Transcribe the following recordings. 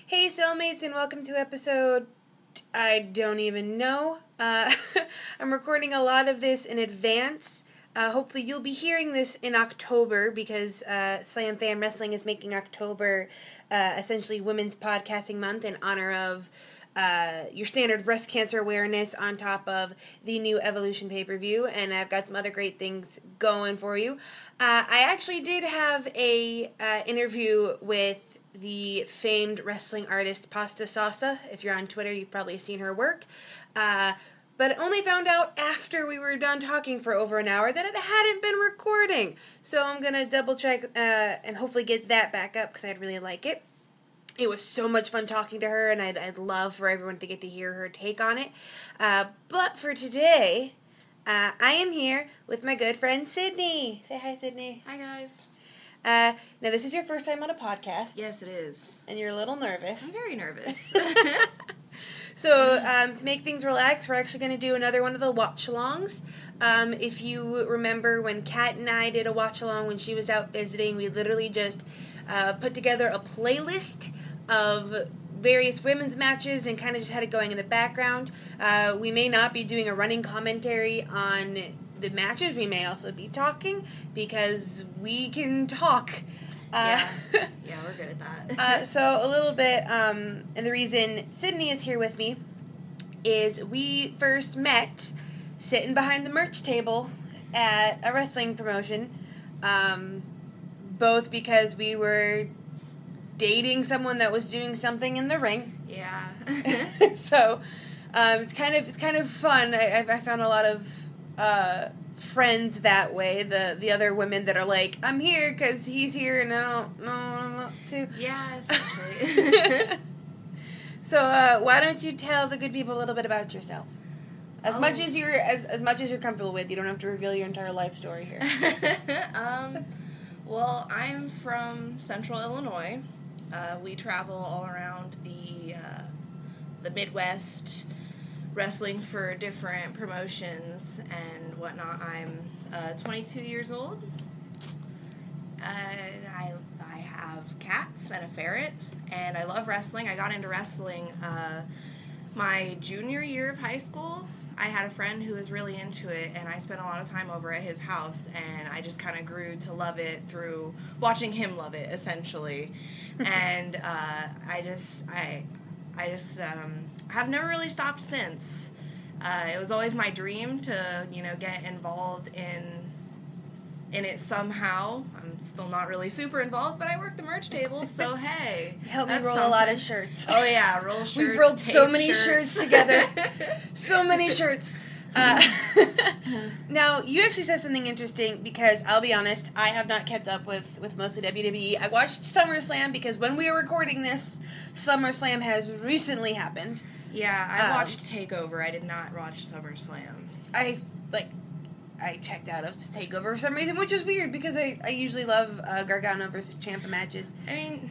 Hey, cellmates, and welcome to episode I don't even know. I'm recording a lot of this in advance. Hopefully you'll be hearing this in October because Slam Fan Wrestling is making October essentially Women's Podcasting Month in honor of your standard breast cancer awareness on top of the new Evolution pay-per-view, and I've got some other great things going for you. I actually did have a interview with the famed wrestling artist Pasta Salsa. If you're on Twitter, you've probably seen her work. But only found out after we were done talking for over an hour that it hadn't been recording. So I'm going to double check and hopefully get that back up because I'd really like it. It was so much fun talking to her, and I'd love for everyone to get to hear her take on it. But for today, I am here with my good friend Cydni. Say hi, Cydni. Hi, guys. Now, this is your first time on a podcast. Yes, it is. And you're a little nervous. I'm very nervous. So, to make things relaxed, we're actually going to do another one of the watch-alongs. If you remember when Kat and I did a watch-along when she was out visiting, we literally just put together a playlist of various women's matches and kind of just had it going in the background. We may not be doing a running commentary on the matches. We may also be talking because we can talk. Yeah, we're good at that. So a little bit, and the reason Cydni is here with me is we first met sitting behind the merch table at a wrestling promotion, both because we were dating someone that was doing something in the ring. Yeah. So it's kind of fun. I found a lot of friends that way. The other women that are like, I'm here because he's here and I don't know I'm up to. Yeah, essentially. So why don't you tell the good people a little bit about yourself? As much as you're comfortable with. You don't have to reveal your entire life story here. Well, I'm from Central Illinois. We travel all around the Midwest, wrestling for different promotions and whatnot. I'm 22 years old. I have cats and a ferret, and I love wrestling. I got into wrestling my junior year of high school. I had a friend who was really into it, and I spent a lot of time over at his house, and I just kind of grew to love it through watching him love it, essentially. And I just have never really stopped since. It was always my dream to, get involved in it somehow. I'm still not really super involved, but I work the merch table, so hey. Help me roll a lot of shirts. Oh yeah, roll shirts. We've rolled so many shirts together. So many shirts. Now, you actually said something interesting because, I'll be honest, I have not kept up with mostly WWE. I watched SummerSlam because when we were recording this, SummerSlam has recently happened. Yeah, I watched TakeOver. I did not watch SummerSlam. I checked out of TakeOver for some reason, which is weird because I usually love Gargano versus Ciampa matches. I mean,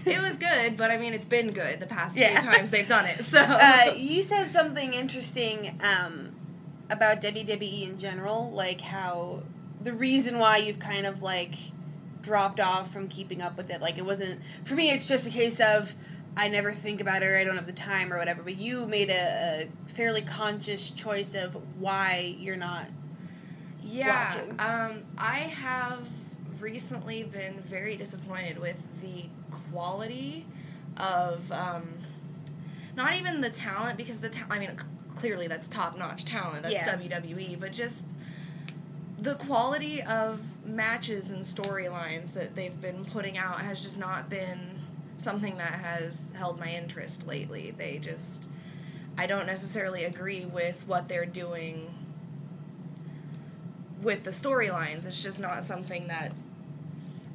it was good, but I mean, it's been good the past few times they've done it. So you said something interesting about WWE in general, like how the reason why you've kind of dropped off from keeping up with it. Like, it wasn't, for me, it's just a case of I never think about it or I don't have the time or whatever, but you made a fairly conscious choice of why you're not watching. I have recently been very disappointed with the quality of, not even the talent, because clearly that's top-notch talent, that's WWE, but just the quality of matches and storylines that they've been putting out has just not been something that has held my interest lately. I don't necessarily agree with what they're doing with the storylines. It's just not something that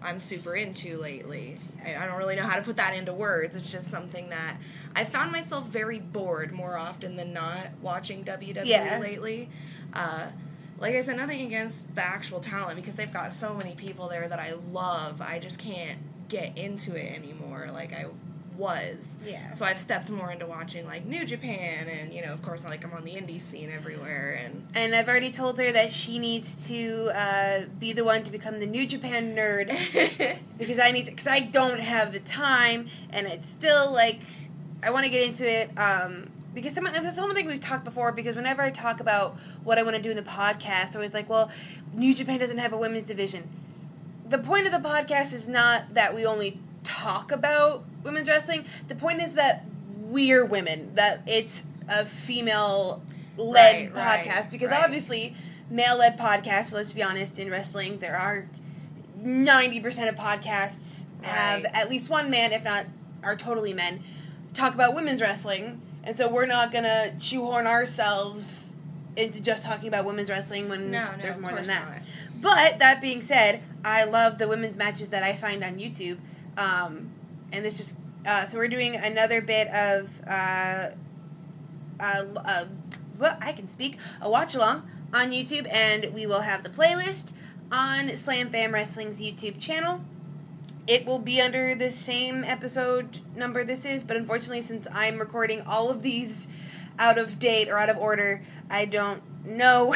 I'm super into lately. I don't really know how to put that into words. It's just something that I found myself very bored more often than not watching WWE lately. Like I said, nothing against the actual talent because they've got so many people there that I love. I just can't get into it anymore. Like, I was. Yeah. So I've stepped more into watching, like, New Japan, and, you know, of course, like, I'm on the indie scene everywhere, And I've already told her that she needs to be the one to become the New Japan nerd, because I don't have the time, and it's still, like, I want to get into it, because that's something we've talked before, because whenever I talk about what I want to do in the podcast, I'm always like, well, New Japan doesn't have a women's division. The point of the podcast is not that we only talk about women's wrestling. The point is that we're women, that it's a female-led podcast, because obviously male-led podcasts, let's be honest, in wrestling, there are 90% of podcasts have at least one man, if not are totally men, talk about women's wrestling, and so we're not going to shoehorn ourselves into just talking about women's wrestling when there's more than that. Not. But, that being said, I love the women's matches that I find on YouTube, and this just, so we're doing another bit of, a watch-along on YouTube, and we will have the playlist on Slam Fam Wrestling's YouTube channel. It will be under the same episode number this is, but unfortunately, since I'm recording all of these out of date or out of order, I don't know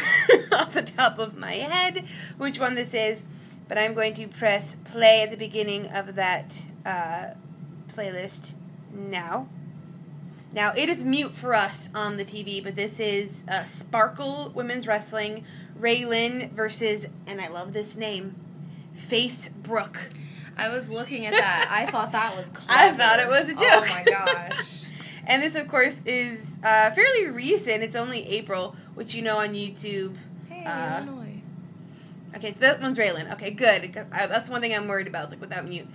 off the top of my head which one this is, but I'm going to press play at the beginning of that playlist now. Now, it is mute for us on the TV, but this is Sparkle Women's Wrestling, Raylin versus, and I love this name, Face Brooke. I was looking at that. I thought that was clever. I thought it was a joke. Oh my gosh. And this, of course, is fairly recent. It's only April, which you know on YouTube. Hey, Illinois. Okay, so that one's Raylin. Okay, good. That's one thing I'm worried about, like without mute.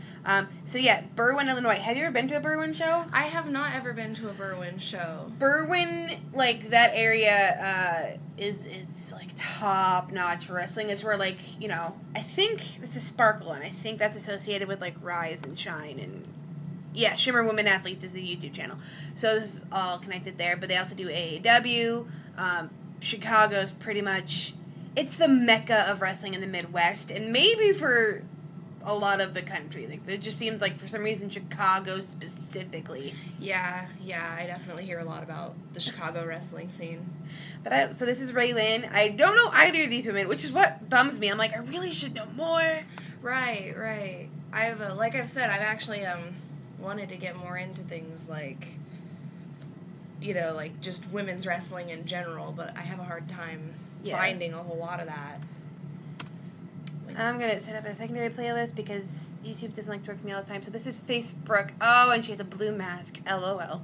So yeah, Berwyn, Illinois. Have you ever been to a Berwyn show? I have not ever been to a Berwyn show. Berwyn, like that area, is like top notch for wrestling. It's where, like, you know, I think this is Sparkle, and I think that's associated with like Rise and Shine, and yeah, Shimmer Women Athletes is the YouTube channel. So this is all connected there. But they also do AAW. Chicago's pretty much, it's the mecca of wrestling in the Midwest, and maybe for a lot of the country. Like, it just seems like for some reason Chicago specifically. Yeah, I definitely hear a lot about the Chicago wrestling scene. But so this is Raylin. I don't know either of these women, which is what bums me. I'm like, I really should know more. Right. I've like I've said, I've actually wanted to get more into things like, you know, like just women's wrestling in general, but I have a hard time finding a whole lot of that. I'm going to set up a secondary playlist because YouTube doesn't like to work for me all the time. So this is Face Brooke. Oh, and she has a blue mask. LOL.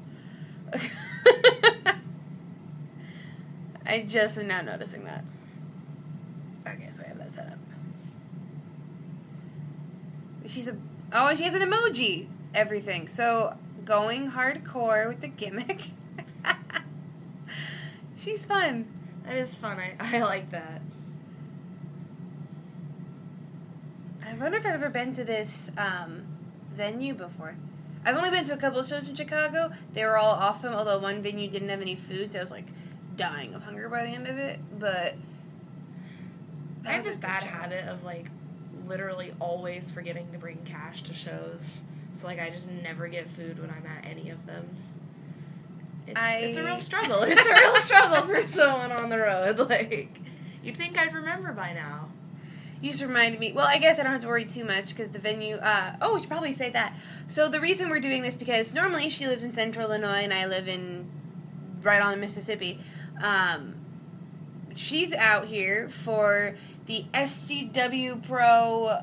I just am now noticing that. Okay, so I have that set up. And she has an emoji. Everything. So, going hardcore with the gimmick. She's fun. That is fun. I like that. I wonder if I've ever been to this venue before. I've only been to a couple of shows in Chicago. They were all awesome, although one venue didn't have any food, so I was like dying of hunger by the end of it. But I have this bad habit of like literally always forgetting to bring cash to shows. So like I just never get food when I'm at any of them. It's a real struggle. It's a real struggle for someone on the road. Like, you'd think I'd remember by now. You just reminded me. Well, I guess I don't have to worry too much because the venue. We should probably say that. So the reason we're doing this because normally she lives in Central Illinois and I live right on the Mississippi. She's out here for the SCW Pro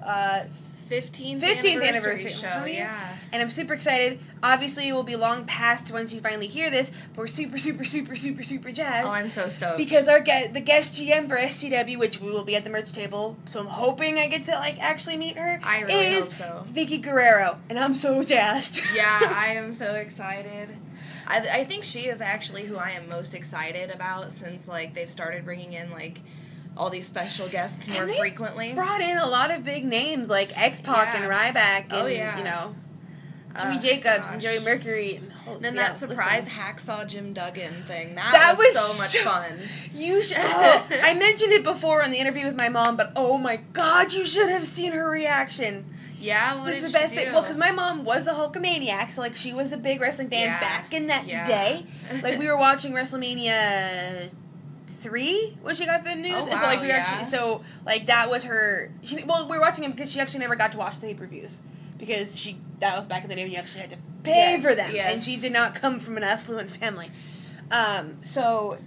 15th anniversary show, yeah. And I'm super excited. Obviously, it will be long past once you finally hear this, but we're super, super, super, super, super jazzed. Oh, I'm so stoked. Because the guest GM for SCW, which we will be at the merch table, so I'm hoping I get to, like, actually meet her, I really hope so. Vicky Guerrero, and I'm so jazzed. Yeah, I am so excited. I think she is actually who I am most excited about since, like, they've started bringing in, like, all these special guests more frequently. Brought in a lot of big names like X-Pac and Ryback and you know Jimmy Jacobs and Joey Mercury and then that surprise Hacksaw Jim Duggan thing. That was so much fun. You should. I mentioned it before in the interview with my mom, but oh my God, you should have seen her reaction. Yeah, what was did the she best do? thing. Well, because my mom was a Hulkamaniac, so like she was a big wrestling fan back in that day. Like we were watching WrestleMania 3 when she got the news, Oh, and so like wow, we were actually like that was her. We were watching them because she actually never got to watch the pay-per-views because that was back in the day when you actually had to pay for them, and she did not come from an affluent family. So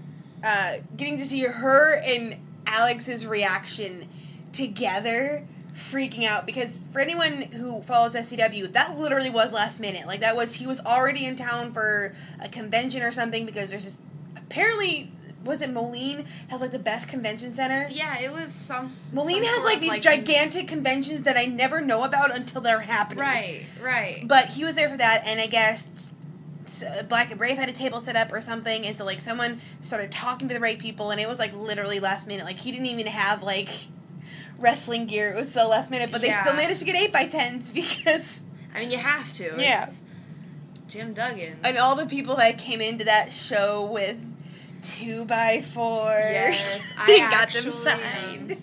getting to see her and Alex's reaction together, freaking out, because for anyone who follows SCW, that literally was last minute. Like he was already in town for a convention or something, because there's apparently, was it Moline has like the best convention center? Yeah, it was some. Moline has like these gigantic conventions that I never know about until they're happening. Right. But he was there for that, and I guess Black and Brave had a table set up or something, and so like someone started talking to the right people, and it was like literally last minute. Like he didn't even have like wrestling gear. It was so last minute, but they still managed to get 8x10s because. I mean, you have to. Yeah. It's Jim Duggan. And all the people that came into that show with 2x4s. Yes, I got them signed.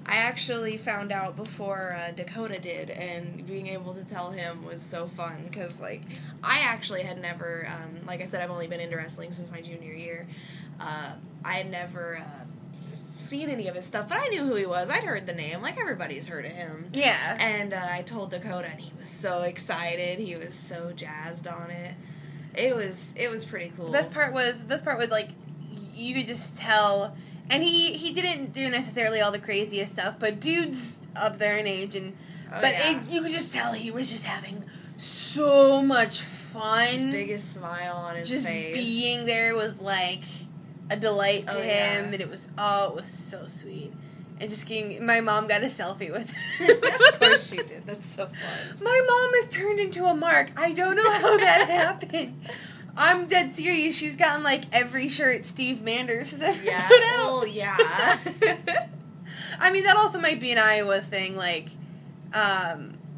I actually found out before Dakota did, and being able to tell him was so fun, because, like, I actually had never, like I said, I've only been into wrestling since my junior year. I had never seen any of his stuff, but I knew who he was. I'd heard the name, like everybody's heard of him. Yeah. And I told Dakota, and he was so excited. He was so jazzed on it. It was pretty cool. The best part was like you could just tell, and he didn't do necessarily all the craziest stuff, but dude's up there in age, and you could just tell he was just having so much fun. Biggest smile on his face. Just being there was like a delight to him, and it was so sweet. And just my mom got a selfie with him. Of course she did. That's so fun. My mom has turned into a mark. I don't know how that happened. I'm dead serious. She's gotten like every shirt Steve Manders has ever put out. Well, yeah. I mean, that also might be an Iowa thing. Like,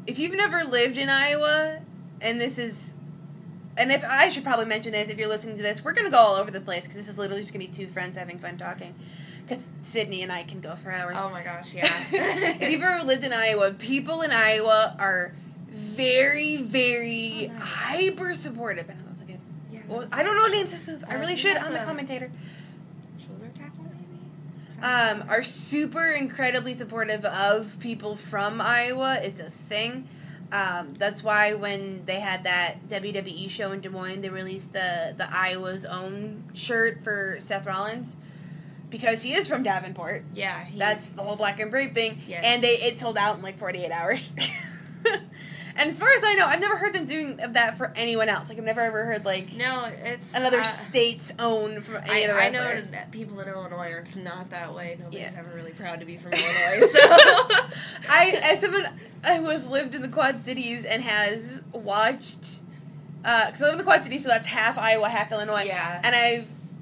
if you've never lived in Iowa, and if I should probably mention this, if you're listening to this, we're going to go all over the place, because this is literally just going to be two friends having fun talking. Because Cydni and I can go for hours. Oh my gosh, yeah. If you've ever lived in Iowa, people in Iowa are very, very hyper supportive. I know those are good. Yeah, well, I don't know names of moves. I really should. I'm the commentator. Shoulder tackle, maybe? Are super incredibly supportive of people from Iowa. It's a thing. That's why when they had that WWE show in Des Moines, they released the Iowa's own shirt for Seth Rollins, because he is from Davenport. Yeah. That's the whole Black and Brave thing. Yes. And it sold out in like 48 hours. And as far as I know, I've never heard them doing that for anyone else. Like, I've never ever heard, like, no, it's another state's own from any other wrestler. I know that people in Illinois are not that way. Nobody's ever really proud to be from Illinois, so. As someone who has lived in the Quad Cities and has watched, because I live in the Quad Cities, so that's half Iowa, half Illinois. Yeah.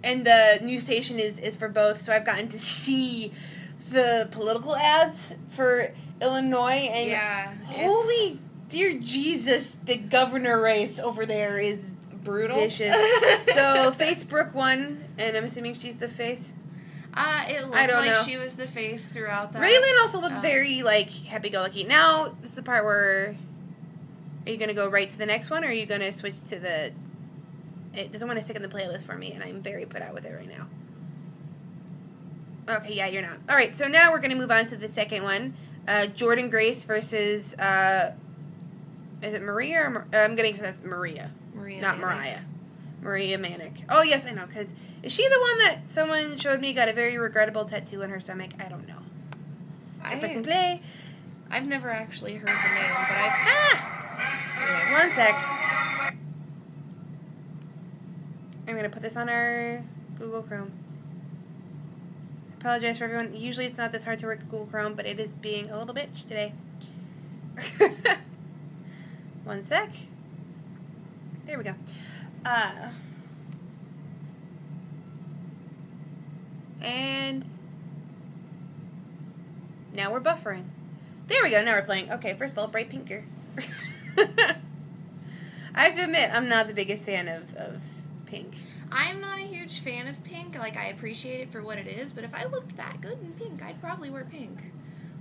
And the news station is for both, so I've gotten to see the political ads for Illinois, and holy dear Jesus, the governor race over there is brutal. Vicious. So Facebook won, and I'm assuming she's the face. It looked like she was the face throughout that. Raylan also looked very, like, happy-go-lucky. Now, this is the part where, are you going to go right to the next one, or are you going to switch to the... It doesn't want to stick in the playlist for me, and I'm very put out with it right now. Okay, yeah, you're not. All right, so now we're going to move on to the second one. Jordan Grace versus, is it Maria or... I'm getting to Maria. Not Mariah. Maria Manic. Oh, yes, I know, because is she the one that someone showed me got a very regrettable tattoo on her stomach? I don't know. I've never actually heard the name, but I've... Anyway, one sec. I'm going to put this on our Google Chrome. I apologize for everyone. Usually it's not this hard to work Google Chrome, but it is being a little bitch today. One sec. There we go. And now we're buffering. There we go. Now we're playing. Okay, first of all, bright pinker. I have to admit, I'm not the biggest fan of pink. I'm not a huge fan of pink. Like, I appreciate it for what it is, but if I looked that good in pink, I'd probably wear pink.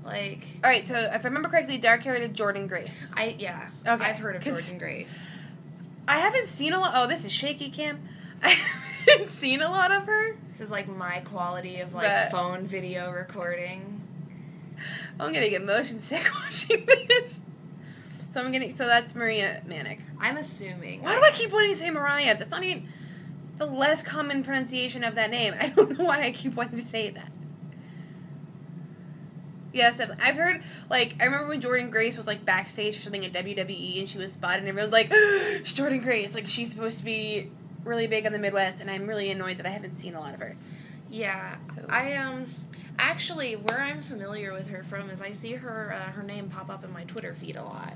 Like, All right, so if I remember correctly, dark-haired Jordan Grace. Okay. I've heard of Jordan Grace. I haven't seen a lot. Oh, this is shaky cam. I haven't seen a lot of her. This is like my quality of like phone video recording. I'm gonna get motion sick watching this. So that's Maria Manic. I'm assuming. Why do I keep wanting to say Mariah? That's not even. It's the less common pronunciation of that name. I don't know why I keep wanting to say that. Yes, I've heard, like, I remember when Jordan Grace was, like, backstage for something at WWE, and she was spotted, and everyone was like, it's Jordan Grace, like, she's supposed to be really big on the Midwest, and I'm really annoyed that I haven't seen a lot of her. Yeah, so. Actually, where I'm familiar with her from is I see her name pop up in my Twitter feed a lot,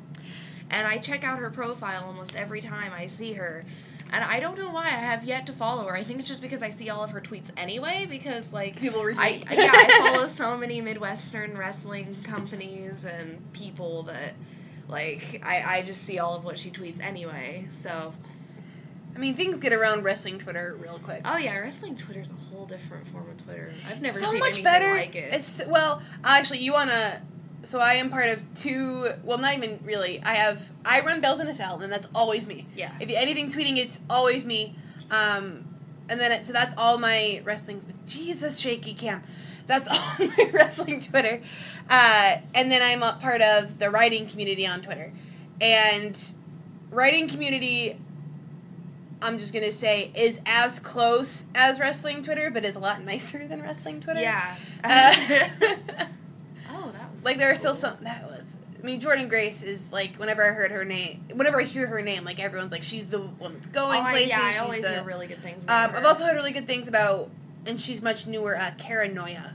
and I check out her profile almost every time I see her. And I don't know why I have yet to follow her. I think it's just because I see all of her tweets anyway, because, like, people retweet. I follow so many Midwestern wrestling companies and people that, like, I just see all of what she tweets anyway, so. I mean, things get around wrestling Twitter real quick. Oh, yeah, wrestling Twitter's a whole different form of Twitter. I've never so seen much anything better. Like it. Well, actually, so I am part of two, well, not even really. I run Bells in a Cell, and that's always me. Yeah. If anything tweeting, it's always me. And then, so that's all my wrestling, Jesus, shaky cam. That's all my wrestling Twitter. And then I'm a part of the writing community on Twitter. And writing community, I'm just going to say, is as close as wrestling Twitter, but is a lot nicer than wrestling Twitter. Yeah. Like, there are still some, I mean, Jordan Grace is, like, whenever I hear her name, like, everyone's like, she's the one that's going places. Yeah, I always hear really good things about her. I've also heard really good things about, and she's much newer, Cara Noya.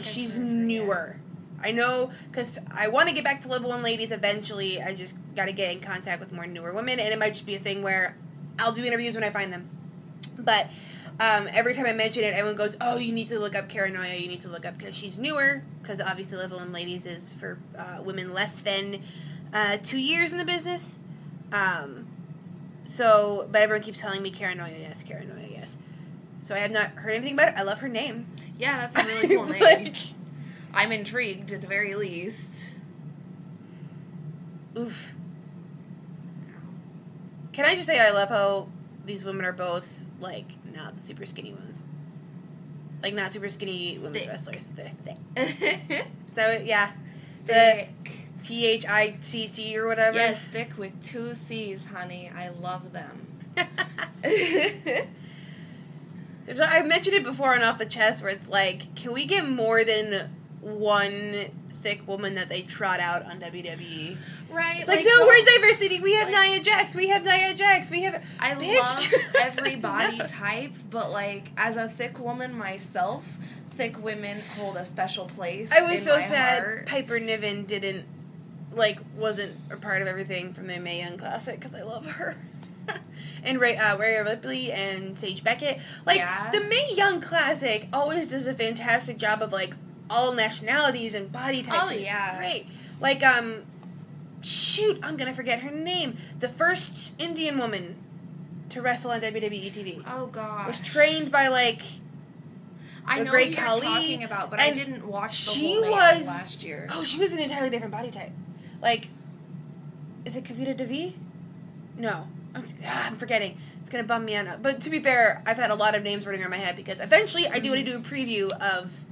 She's newer. I know, because I want to get back to Level 1 Ladies eventually. I just got to get in contact with more newer women, and it might just be a thing where I'll do interviews when I find them. But every time I mention it, everyone goes, oh, you need to look up Cara Noya, you need to look up, because she's newer, because obviously Level 1 Ladies is for women less than 2 years in the business. But everyone keeps telling me Cara Noya, yes, Cara Noya, yes. So I have not heard anything about it. I love her name. Yeah, that's a really cool name. I'm intrigued, at the very least. Oof. Can I just say I love how these women are both, like, not the super skinny ones. Like, not super skinny women's wrestlers. They're thick. So, yeah. Thick. The THICC or whatever. Yes, thick with 2 C's, honey. I love them. I've mentioned it before on Off the Chest, where it's like, can we get more than one thick woman that they trot out on WWE? Right. It's like, no, we're diversity. We have Nia Jax. We have Nia Jax. We have... I love every body type, but, like, as a thick woman myself, thick women hold a special place in my heart. I was so sad Piper Niven wasn't a part of everything from the Mae Young Classic, because I love her. And Rhea Ripley and Sage Beckett. Like, the Mae Young Classic always does a fantastic job of, like, all nationalities and body types. Oh, yeah. It's great. Like, shoot, I'm gonna forget her name. The first Indian woman to wrestle on WWE TV. Oh, gosh. Was trained by, like, I know great who you're Khali, talking about, but I didn't watch the whole Mae Young last year. Oh, she was an entirely different body type. Like, is it Kavita Devi? No. I'm forgetting. It's going to bum me out. But to be fair, I've had a lot of names running around my head, because eventually I do want to do a preview of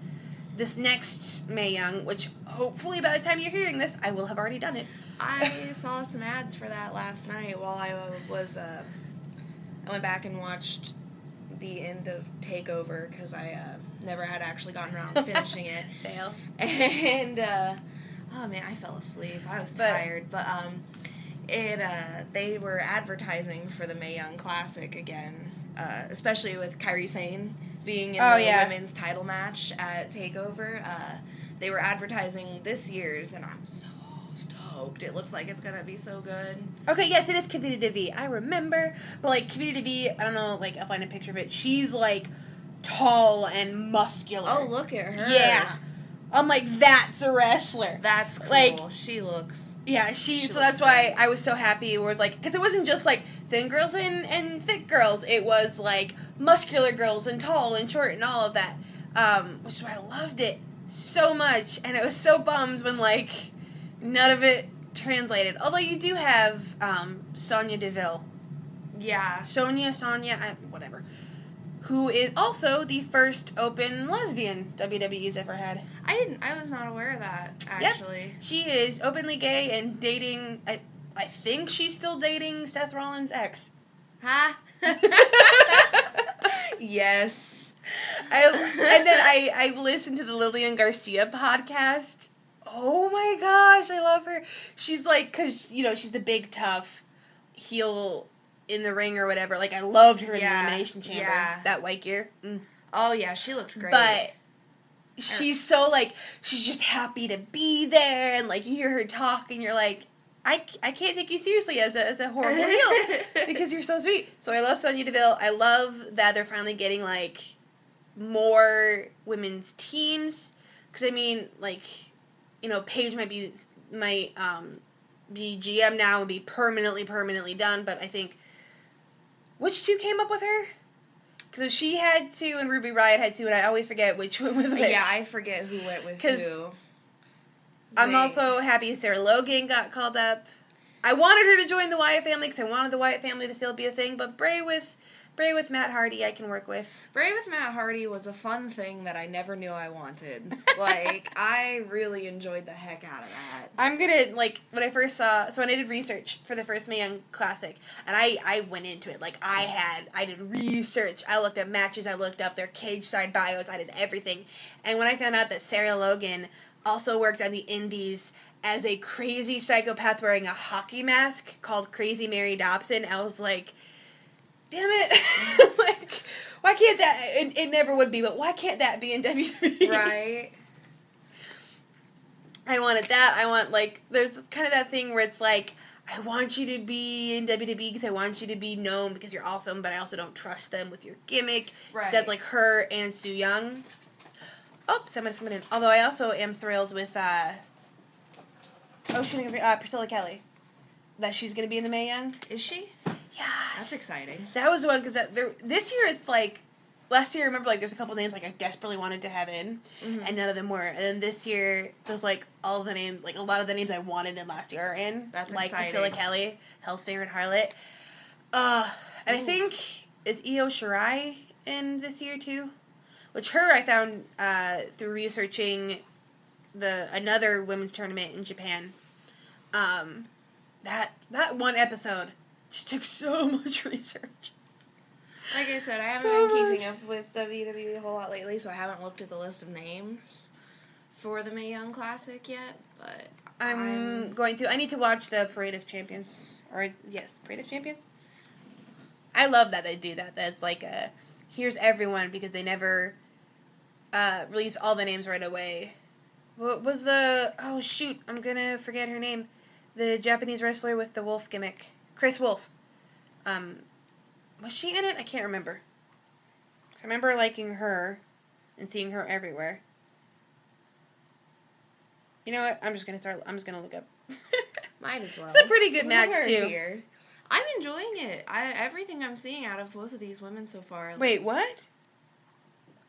this next Mae Young, which hopefully by the time you're hearing this, I will have already done it. I saw some ads for that last night while I was, I went back and watched the end of TakeOver, because I never had actually gotten around to finishing it. Fail. And, oh man, I fell asleep. I was tired, but they were advertising for the Mae Young Classic again, especially with Kairi Sane being in the women's title match at TakeOver. They were advertising this year's, and I'm so stoked. It looks like it's gonna be so good. Okay, yes, it is Kavita Devi. I remember, but, like, Kavita Devi, I don't know, like, I'll find a picture of it. She's, like, tall and muscular. Oh, look at her. Yeah. I'm like, that's a wrestler. That's cool. Like, she looks... Yeah, so that's why I was so happy. It was like, because it wasn't just like thin girls and thick girls. It was like muscular girls and tall and short and all of that, which is why I loved it so much, and I was so bummed when, like, none of it translated. Although you do have Sonya Deville. Yeah. Sonya, whatever. Who is also the first open lesbian WWE's ever had. I was not aware of that, actually. Yep. She is openly gay and dating, I think she's still dating Seth Rollins' ex. Huh? Yes. And then I listened to the Lillian Garcia podcast. Oh my gosh, I love her. She's like, because, you know, she's the big, tough heel in the ring or whatever. Like, I loved her in the Elimination Chamber. Yeah. That white gear. Oh, yeah, she looked great. But she's so, like, she's just happy to be there. And, like, you hear her talk and you're like, I can't take you seriously as a horrible heel because you're so sweet. So I love Sonya Deville. I love that they're finally getting, like, more women's teams. Because, I mean, like, you know, Paige might be GM now and be permanently done. But I think, which two came up with her? Because she had two and Ruby Riott had two, and I always forget which went with which. Yeah, I forget who went with who. I'm also happy Sarah Logan got called up. I wanted her to join the Wyatt family because I wanted the Wyatt family to still be a thing, but Bray with Matt Hardy I can work with. Bray with Matt Hardy was a fun thing that I never knew I wanted. Like, I really enjoyed the heck out of that. I'm gonna, like, when I first saw, so when I did research for the first Mae Young Classic, and I went into it, like, I did research, I looked up matches, I looked up their cage side bios, I did everything, and when I found out that Sarah Logan also worked on the indies as a crazy psychopath wearing a hockey mask called Crazy Mary Dobson, I was like, damn it. Like, why can't that, it never would be, but why can't that be in WWE? Right. I wanted that. I want, like, there's kind of that thing where it's like, I want you to be in WWE because I want you to be known because you're awesome, but I also don't trust them with your gimmick. Right. That's like her and Su Yung. Oh, someone's coming in. Although I also am thrilled with, Priscilla Kelly. That she's going to be in the Mae Young. Is she? Yes. That's exciting. That was the one, because this year it's like, last year I remember, like, there's a couple names, like, I desperately wanted to have in, and none of them were. And then this year, there's, like, all the names, like, a lot of the names I wanted in last year are in. That's like exciting. Priscilla Kelly, Hell's Favorite Harlot. And I think, is Io Shirai in this year, too? Which her I found through researching another women's tournament in Japan. That one episode just took so much research. Like I said, I haven't been keeping up with WWE a whole lot lately, so I haven't looked at the list of names for the Mae Young Classic yet, but I'm going to. I need to watch the Parade of Champions. Parade of Champions? I love that they do that. That's like here's everyone, because they never release all the names right away. What was oh shoot, I'm gonna forget her name. The Japanese wrestler with the wolf gimmick. Chris Wolf. Was she in it? I can't remember. I remember liking her and seeing her everywhere. You know what? I'm just gonna look up. Might as well. It's a pretty good match too. Here. I'm enjoying it. Everything I'm seeing out of both of these women so far. Wait, what?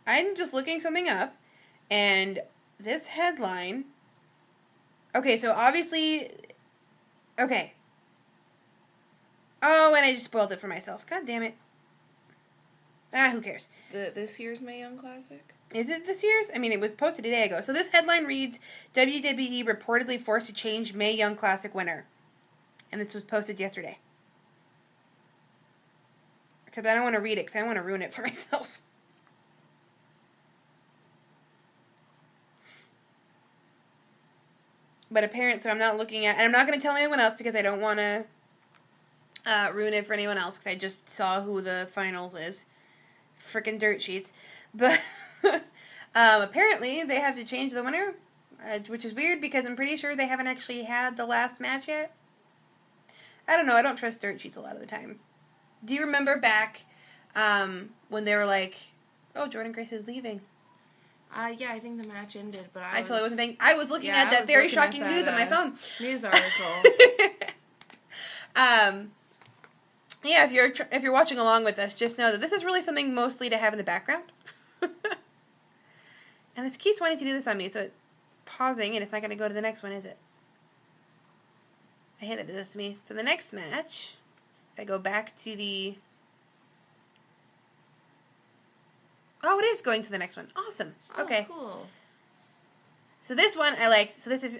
I'm just looking something up, and this headline. Okay, so obviously. Okay. Oh, and I just spoiled it for myself. God damn it. Who cares? This year's Mae Young Classic? Is it this year's? I mean, it was posted a day ago. So this headline reads, WWE reportedly forced to change Mae Young Classic winner. And this was posted yesterday. Except I don't want to read it because I don't want to ruin it for myself. But apparently, so I'm not looking at, and I'm not going to tell anyone else because I don't want to ruin it for anyone else because I just saw who the finals is. Frickin' dirt sheets. But apparently they have to change the winner, which is weird because I'm pretty sure they haven't actually had the last match yet. I don't know. I don't trust dirt sheets a lot of the time. Do you remember back when they were like, oh, Jordan Grace is leaving? Yeah, I think the match ended, but I totally wasn't paying. I was looking at that very shocking news on my phone. News article. Yeah, if you're watching along with us, just know that this is really something mostly to have in the background. And this keeps wanting to do this on me, so it's pausing, and it's not going to go to the next one, is it? I hate that it does to me. So the next match, I go back to the... Oh, it is going to the next one. Awesome. Okay. Oh, cool. So this one I liked. So this is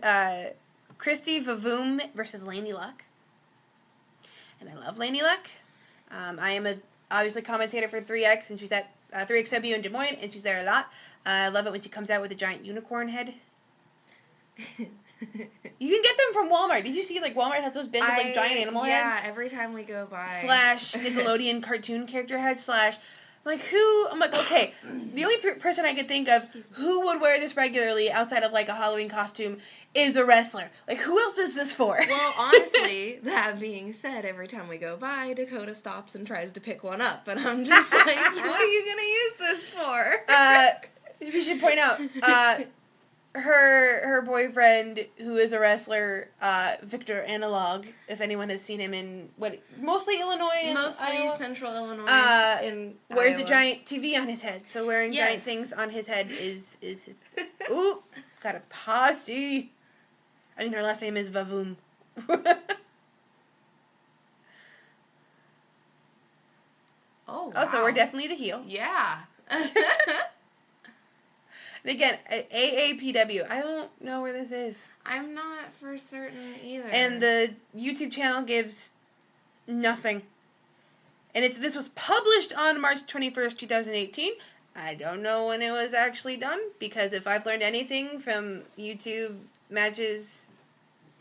Christy Vavoom versus Lanie Luck. And I love Lanie Luck. I am a obviously commentator for 3X, and she's at 3XW in Des Moines, and she's there a lot. I love it when she comes out with a giant unicorn head. You can get them from Walmart. Did you see, like, Walmart has those bins with, like, giant animal heads? Yeah, every time we go by. / Nickelodeon cartoon character head / I'm like, who? I'm like, okay, the only person I could think of who would wear this regularly outside of, like, a Halloween costume is a wrestler. Like, who else is this for? Well, honestly, that being said, every time we go by, Dakota stops and tries to pick one up, and I'm just like, what are you going to use this for? We should point out, her boyfriend, who is a wrestler, Victor Analog, if anyone has seen him in, mostly Illinois and Mostly Iowa, Central Illinois in wears Iowa. a giant TV on his head, so wearing giant things on his head is his... Ooh, got a posse. I mean, her last name is Vavoom. Oh, wow. Oh, so we're definitely the heel. Yeah. And again, AAPW. I don't know where this is. I'm not for certain either. And the YouTube channel gives nothing. And this was published on March 21st, 2018. I don't know when it was actually done, because if I've learned anything from YouTube matches,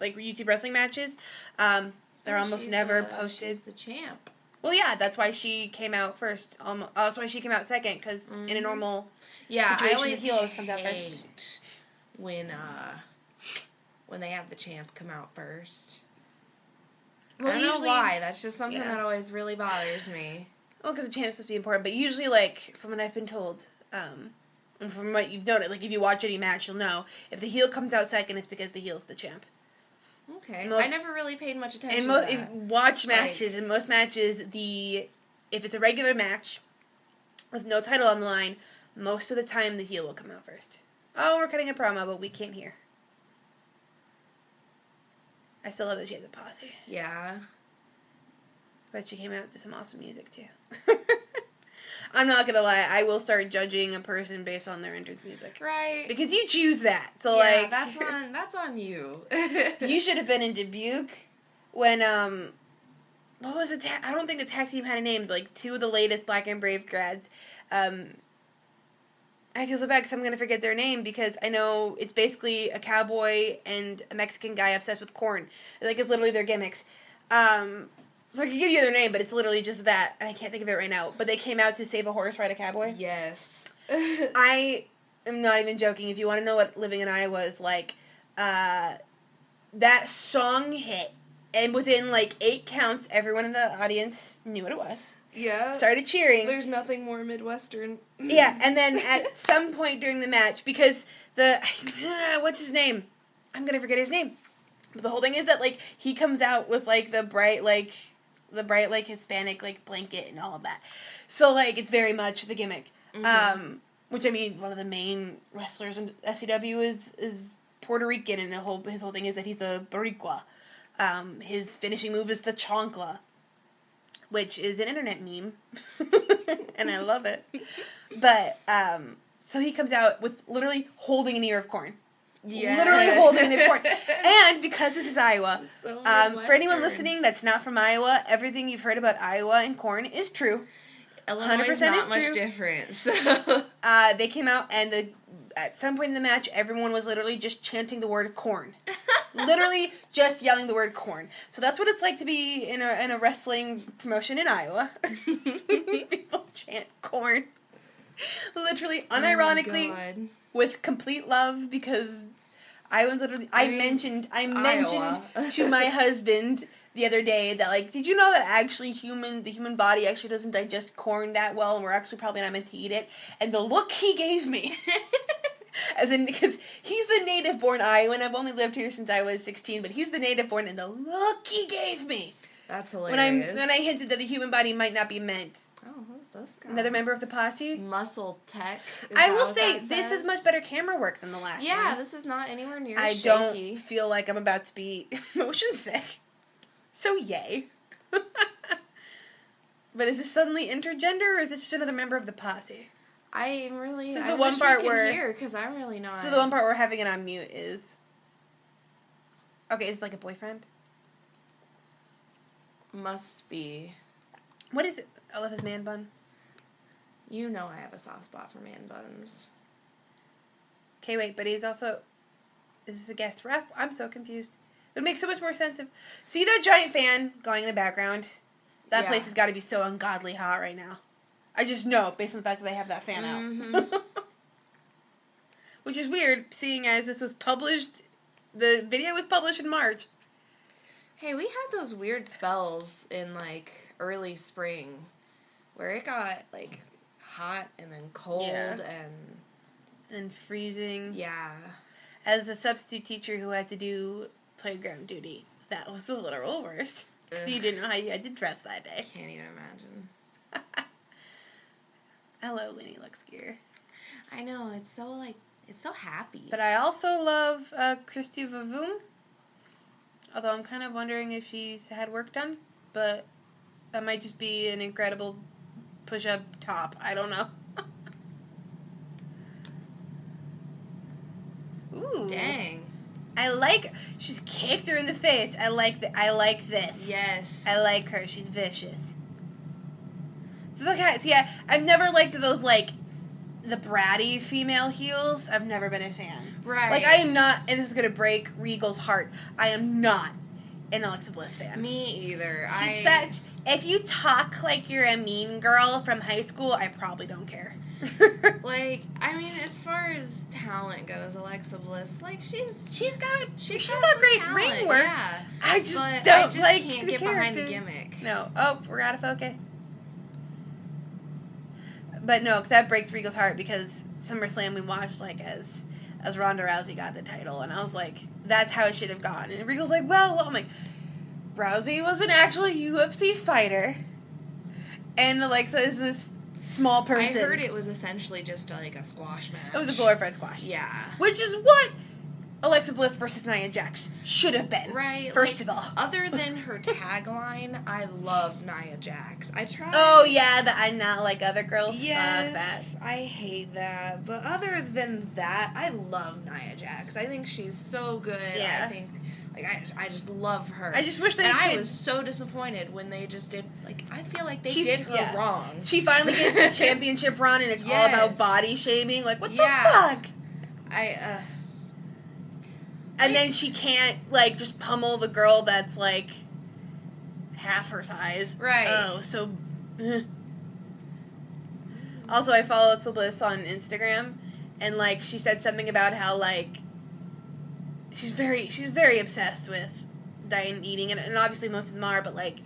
like YouTube wrestling matches, they're almost never posted. She's the champ. Well, yeah, that's why she came out first. That's why she came out second, because in a normal situation, I always the heel always comes out first. When they have the champ come out first. Well, I don't know why. That's just something that always really bothers me. Well, because the champ's supposed to be important, but usually, like, from what I've been told, and from what you've noted, like, if you watch any match, you'll know, if the heel comes out second, it's because the heel's the champ. Okay. I never really paid much attention to that. Watch matches, in most matches, if it's a regular match with no title on the line, most of the time the heel will come out first. Oh, we're cutting a promo, but we can't hear. I still love that she has a posse. Yeah. But she came out to some awesome music, too. I'm not gonna lie, I will start judging a person based on their entrance music. Right. Because you choose that. So, yeah, that's on you. You should have been in Dubuque when, what was it? I don't think the tag team had a name, but, like, two of the latest Black and Brave grads. I feel so bad because I'm going to forget their name, because I know it's basically a cowboy and a Mexican guy obsessed with corn. Like, it's literally their gimmicks. So I could give you their name, but it's literally just that, and I can't think of it right now. But they came out to save a horse, ride a cowboy. Yes. I am not even joking. If you want to know what living in Iowa is like, that song hit, and within, like, 8 counts, everyone in the audience knew what it was. Yeah. Started cheering. There's nothing more Midwestern. Yeah, and then at some point during the match, because what's his name? I'm going to forget his name. But the whole thing is that, like, he comes out with, like, the bright, Hispanic, like, blanket and all of that. So, like, it's very much the gimmick. Mm-hmm. Which, I mean, one of the main wrestlers in SCW is Puerto Rican, and his whole thing is that he's a Boricua. His finishing move is the chancla, which is an internet meme, and I love it. But, so he comes out with literally holding an ear of corn. Yeah. Literally holding an ear of corn. And because this is Iowa, for anyone listening that's not from Iowa, everything you've heard about Iowa and corn is true. Illinois is not much different. So. They came out, and at some point in the match, everyone was literally just chanting the word corn. Literally just yelling the word corn. So that's what it's like to be in a wrestling promotion in Iowa. People chant corn. Literally, unironically, with complete love, because Iowans literally... I mentioned to my husband the other day that, like, did you know that actually the human body actually doesn't digest corn that well, and we're actually probably not meant to eat it? And the look he gave me... As in, because he's the native-born Iowan. I've only lived here since I was 16, but he's the native-born, and the look he gave me. That's hilarious. When I hinted that the human body might not be meant. Oh, who's this guy? Another member of the posse? Muscle Tech. I will say, this is much better camera work than the last one. Yeah, this is not anywhere near I shaky. don't feel like I'm about to be motion sick. So yay. But is this suddenly intergender, or is this just another member of the posse? I'm really... So I the one wish part we could where... hear, because I'm really not... So the one part we're having it on mute is... Okay, is it like a boyfriend? Must be. What is it? I love his man bun. You know I have a soft spot for man buns. Okay, wait, but he's also... Is this a guest ref? I'm so confused. It would make so much more sense if... See that giant fan going in the background? That place has got to be so ungodly hot right now. I just know, based on the fact that they have that fan out. Which is weird, seeing as this was published... The video was published in March. Hey, we had those weird spells in, like, early spring where it got, like, hot and then cold and freezing. Yeah. As a substitute teacher who had to do playground duty, that was the literal worst. You didn't know how you had to dress that day. Can't even imagine. I love Lainey Luck's gear. I know, it's so, like, it's so happy. But I also love Christy Vavoom. Although I'm kind of wondering if she's had work done. But that might just be an incredible push-up top. I don't know. Ooh. Dang. She's kicked her in the face. I like this. Yes. I like her. She's vicious. So look at, yeah, I've never liked those, like, the bratty female heels. I've never been a fan. Right. Like, I am not, and this is going to break Regal's heart, I am not an Alexa Bliss fan. Me either. If you talk like you're a mean girl from high school, I probably don't care. Like, I mean, as far as talent goes, Alexa Bliss, like, she's got great talent, ring work. Yeah. I just but don't I just like can't the get character. behind the gimmick. No. Oh, we're out of focus. But no, because that breaks Regal's heart, because SummerSlam we watched, like, as Ronda Rousey got the title, and I was like, that's how it should have gone. And Regal's like, well, I'm like, Rousey was an actual UFC fighter, and Alexa is this small person. I heard it was essentially just like a squash match. It was a glorified squash. Yeah. Which is what Alexa Bliss versus Nia Jax should have been. Right. First like, of all. Other than her tagline, I love Nia Jax. I try. Oh, yeah, that I'm not like other girls. Yes, Fuck that. I hate that. But other than that, I love Nia Jax. I think she's so good. Yeah. I think, like, I just love her. I just wish they and could... I was so disappointed when they just did, like, I feel like they did her wrong. She finally gets a championship run, and it's all about body shaming. Like, what the fuck? And then she can't, like, just pummel the girl that's, like, half her size. Right. Oh, so... Also, I follow Alexa Bliss on Instagram, and, like, she said something about how, like, she's very obsessed with diet and eating, and obviously most of them are, but, like,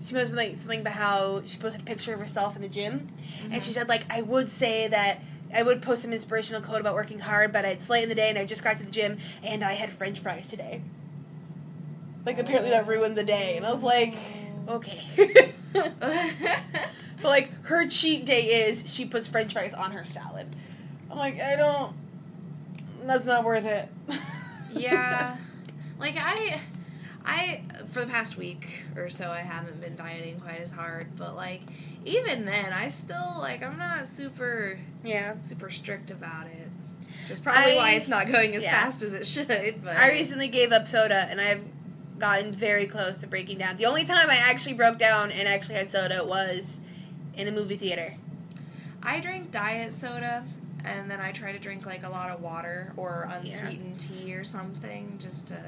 she posted something about how she posted a picture of herself in the gym, and she said, like, I would say that I would post some inspirational quote about working hard, but it's late in the day, and I just got to the gym, and I had French fries today. Like, apparently that ruined the day, and I was like, okay. But, like, her cheat day is she puts French fries on her salad. I'm like, that's not worth it. Yeah. Like, I, for the past week or so, I haven't been dieting quite as hard, but, like, even then, I still, like, I'm not super strict about it. Which is probably why it's not going as fast as it should, but... I recently gave up soda, and I've gotten very close to breaking down. The only time I actually broke down and actually had soda was in a movie theater. I drink diet soda, and then I try to drink, like, a lot of water or unsweetened tea or something, just to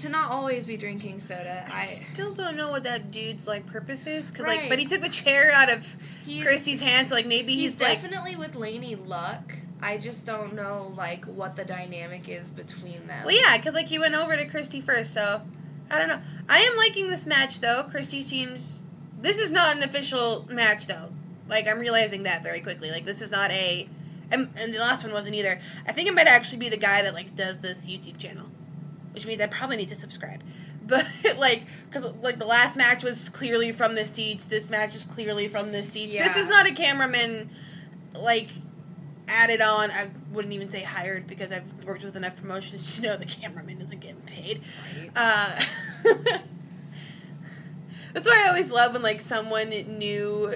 not always be drinking soda. I still don't know what that dude's, like, purpose is, cause, right. like, but he took the chair out of Christy's hand, so, like, maybe he's like... definitely with Lainey Luck. I just don't know, like, what the dynamic is between them. Well, yeah, because, like, he went over to Christy first, so... I don't know. I am liking this match, though. Christy seems... This is not an official match, though. Like, I'm realizing that very quickly. Like, this is not a... And the last one wasn't either. I think it might actually be the guy that, like, does this YouTube channel. which means I probably need to subscribe. But, like, because, like, the last match was clearly from the seats. This match is clearly from the seats. Yeah. This is not a cameraman, like, added on. I wouldn't even say hired, because I've worked with enough promotions to know the cameraman isn't getting paid. Right. That's why I always love when, like, someone new,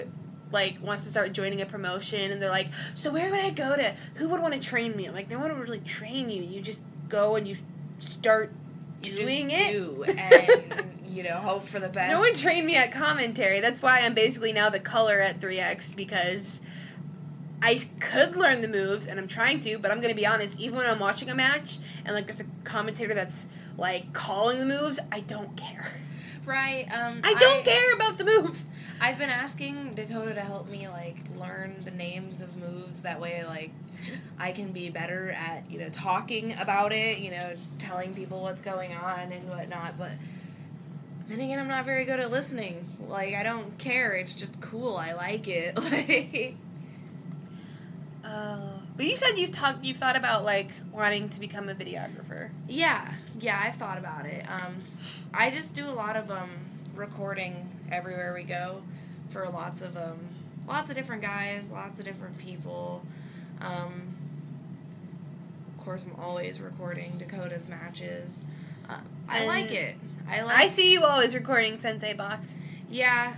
like, wants to start joining a promotion, and they're like, so where would I go to? Who would want to train me? I'm like, no one would really train you. You just go and you start doing it. Do, and, you know, hope for the best. No one trained me at commentary. That's why I'm basically now the color at 3X, because I could learn the moves, and I'm trying to, but I'm going to be honest, even when I'm watching a match, and, like, there's a commentator that's, like, calling the moves, I don't care. Right. I don't care about the moves. I've been asking Dakota to help me, like, learn the names of moves. That way, like, I can be better at, you know, talking about it, you know, telling people what's going on and whatnot. But then again, I'm not very good at listening. Like, I don't care. It's just cool. I like it. Like, But you said you've thought about, like, wanting to become a videographer. yeah, I've thought about it. I just do a lot of recording everywhere we go for lots of different guys, lots of different people. Of course, I'm always recording Dakota's matches. I like it. I see you always recording Sensei Box. Yeah.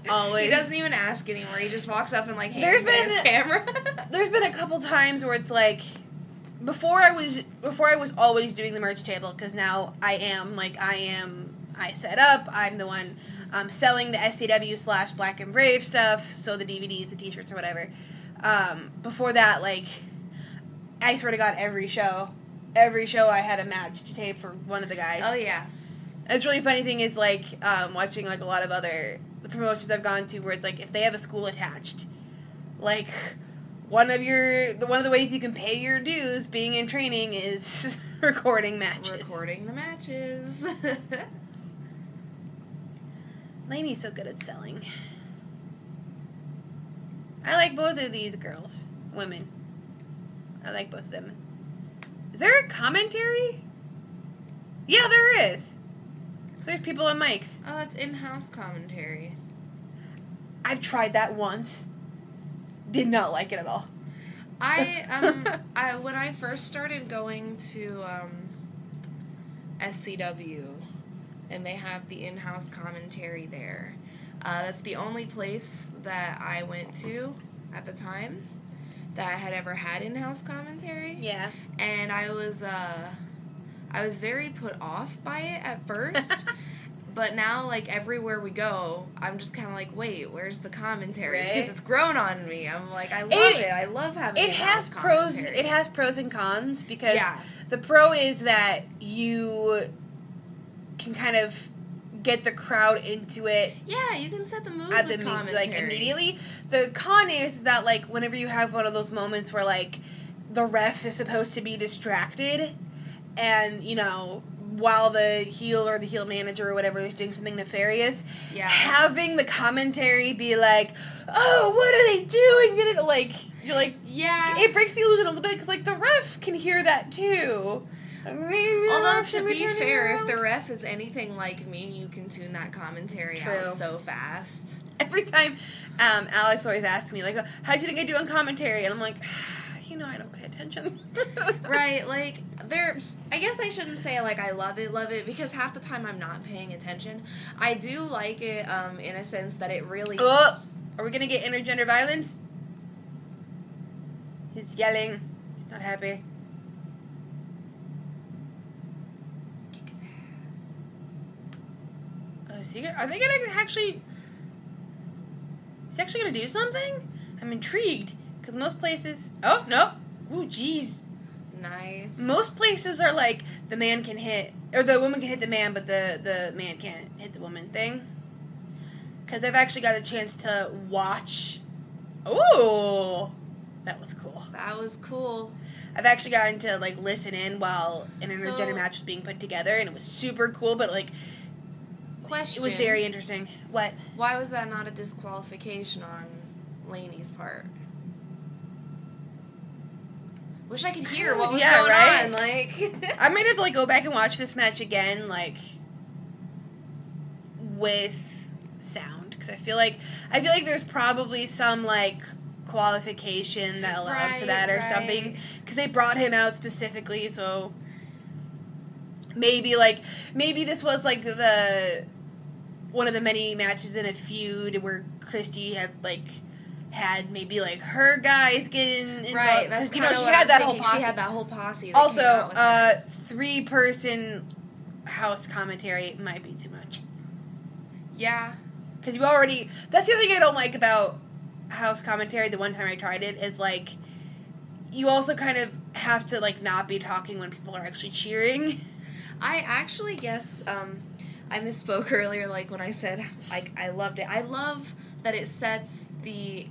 Always. He doesn't even ask anymore. He just walks up and, like, hands There's me been his camera. There's been a couple times where it's like, before I was always doing the merch table, because now I set up, I'm the one selling the SCW / Black and Brave stuff, so the DVDs, the t-shirts, or whatever. Before that, like, I swear to God, every show I had a match to tape for one of the guys. Oh, yeah. It's really funny thing is, like, watching, like, a lot of other promotions I've gone to where it's like, if they have a school attached, like, one of the ways you can pay your dues being in training is recording matches. Recording the matches. Lainey's so good at selling. I like both of these girls. Women. I like both of them. Is there a commentary? Yeah, there is. There's people on mics. Oh, that's in-house commentary. I've tried that once. Did not like it at all. When I first started going to SCW, and they have the in-house commentary there. That's the only place that I went to at the time that had ever had in-house commentary. Yeah. And I was very put off by it at first. But now, like, everywhere we go, I'm just kind of like, wait, where's the commentary? Right? Because it's grown on me. I'm like, I love it. I love having it has pros. commentary. It has pros and cons, because Yeah. the pro is that you can kind of get the crowd into it Yeah, you can set the mood at with the commentary. like immediately. The con is that, like, whenever you have one of those moments where, like, the ref is supposed to be distracted, and, you know, while the heel or the heel manager or whatever is doing something nefarious, Yeah. having the commentary be like, oh, what are they doing? Did it, like, you're like, Yeah. it breaks the illusion a little bit, because, like, the ref can hear that too. Maybe the Although, ref should to be turning fair, if around. the ref is anything like me, you can tune that commentary True. out so fast. Every time, Alex always asks me, like, how do you think I do on commentary? And I'm like, you know, I don't pay attention. Right, like, I guess I shouldn't say, like, I love it, because half the time I'm not paying attention. I do like it, in a sense that it really... Oh, are we going to get intergender violence? He's yelling. He's not happy. Kick his ass. Oh, is he gonna, are they going to actually... Is he actually going to do something? I'm intrigued, because most places... Oh, no. Ooh, jeez. Nice. Most places are like, the man can hit... Or the woman can hit the man, but the man can't hit the woman thing. Because I've actually got a chance to watch... Ooh! That was cool. That was cool. I've actually gotten to, like, listen in while an intergender So- match was being put together, and it was super cool, but, like, Question. it was very interesting. What? Why was that not a disqualification on Lainey's part? Wish I could hear what was Yeah, going right? on. Like, I might have to, like, go back and watch this match again, like, with sound, because I feel like there's probably some, like, qualification that allowed for that or something, because they brought him out specifically, so maybe this was, like, one of the many matches in a feud where Christy had maybe, like, her guys get involved. right, that's because, kind of she had that whole thinking. posse. She had that whole posse. That Also, came out with her. 3-person house commentary might be too much. Yeah. Because that's the other thing I don't like about house commentary. The one time I tried it is, like, you also kind of have to, like, not be talking when people are actually cheering. I actually guess I misspoke earlier, like, when I said, like, I loved it. I love that it sets the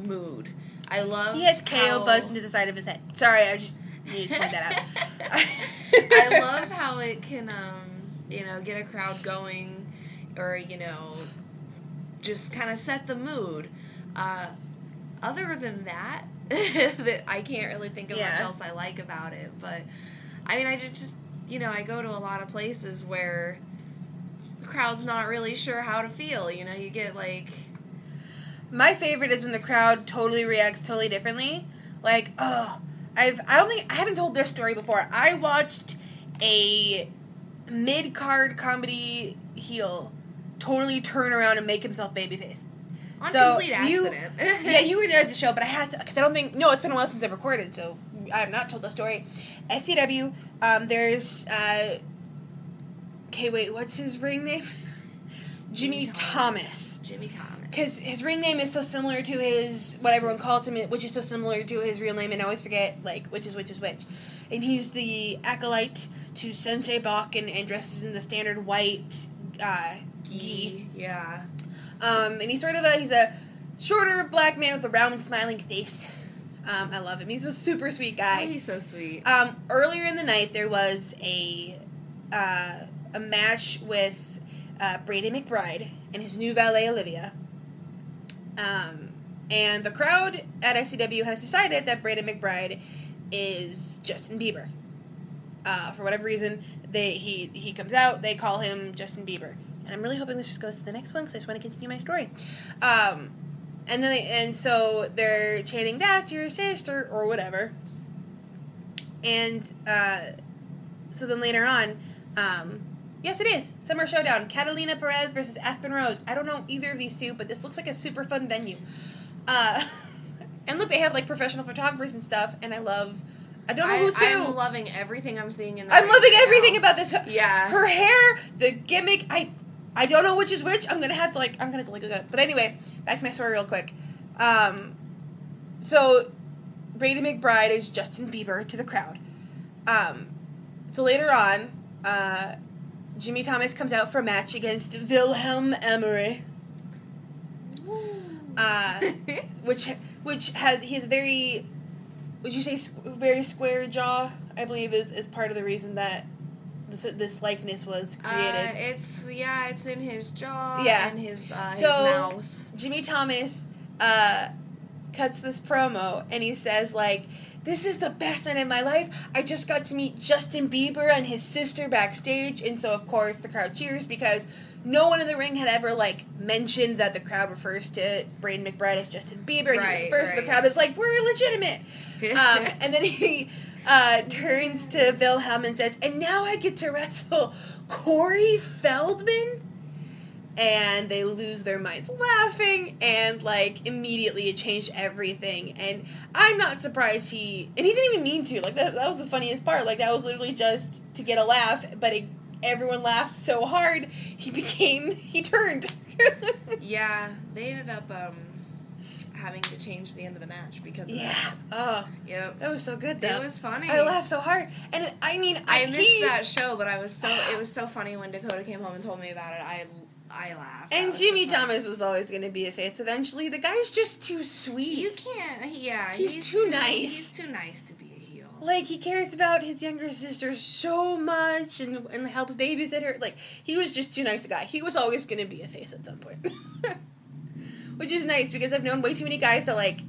mood. I love He has KO how... buzzed into the side of his head. Sorry, I just needed to point that out. I love how it can, get a crowd going, or, just kind of set the mood. Other than that, that I can't really think of much else I like about it. But, I mean, I just, I go to a lot of places where the crowd's not really sure how to feel. You get, like... My favorite is when the crowd totally reacts totally differently. Like, I haven't told this story before. I watched a mid-card comedy heel totally turn around and make himself babyface. On complete accident. You were there at the show, but I had to, because I don't think, no, it's been a while since I've recorded, so I have not told the story. SCW, there's, okay, wait, what's his ring name? Jimmy Thomas. Jimmy Thomas. Because his ring name is so similar to his, what everyone calls him, which is so similar to his real name, and I always forget, like, which is which. And he's the acolyte to Sensei Bach and dresses in the standard white gi. Yeah. And he's he's a shorter black man with a round smiling face. I love him. He's a super sweet guy. Oh, he's so sweet. Earlier in the night, there was a match with Brady McBride and his new valet, Olivia. And the crowd at ICW has decided that Brady McBride is Justin Bieber. For whatever reason, he comes out, they call him Justin Bieber. And I'm really hoping this just goes to the next one, because I just want to continue my story. And so they're chanting, "That's your sister," or whatever. And so then later on, yes, it is Summer Showdown. Catalina Perez versus Aspen Rose. I don't know either of these two, but this looks like a super fun venue. And look, they have, like, professional photographers and stuff, and I don't know who's who. I'm loving everything I'm seeing in the I'm loving everything about this. Yeah. Her hair, the gimmick, I don't know which is which. I'm gonna have to look it up. But anyway, back to my story real quick. So Brady McBride is Justin Bieber to the crowd. So later on, Jimmy Thomas comes out for a match against Wilhelm Emery. Which he has very, would you say, very square jaw, I believe is part of the reason that this likeness was created. It's in his jaw and his mouth. So Jimmy Thomas cuts this promo and he says, like, "This is the best night of my life. I just got to meet Justin Bieber and his sister backstage." And so, of course, the crowd cheers because no one in the ring had ever, like, mentioned that the crowd refers to Braden McBride as Justin Bieber. And he was first, so the crowd is like, "We're legitimate." And then he turns to Wilhelm and says, "And now I get to wrestle Corey Feldman?" And they lose their minds laughing, and, like, immediately it changed everything. And I'm not surprised and he didn't even mean to. Like, that was the funniest part. Like, that was literally just to get a laugh, but everyone laughed so hard, he turned. Yeah, they ended up having to change the end of the match because of that. Yeah. Oh. Yep. That was so good, though. It was funny. I laughed so hard. And, I mean, I missed that show, but it was so funny when Dakota came home and told me about it. I laughed. And Jimmy Thomas was always going to be a face eventually. The guy's just too sweet. You can't, he's too nice. He's too nice to be a heel. Like, he cares about his younger sister so much and helps babysit her. Like, he was just too nice a guy. He was always going to be a face at some point. Which is nice, because I've known way too many guys that, like,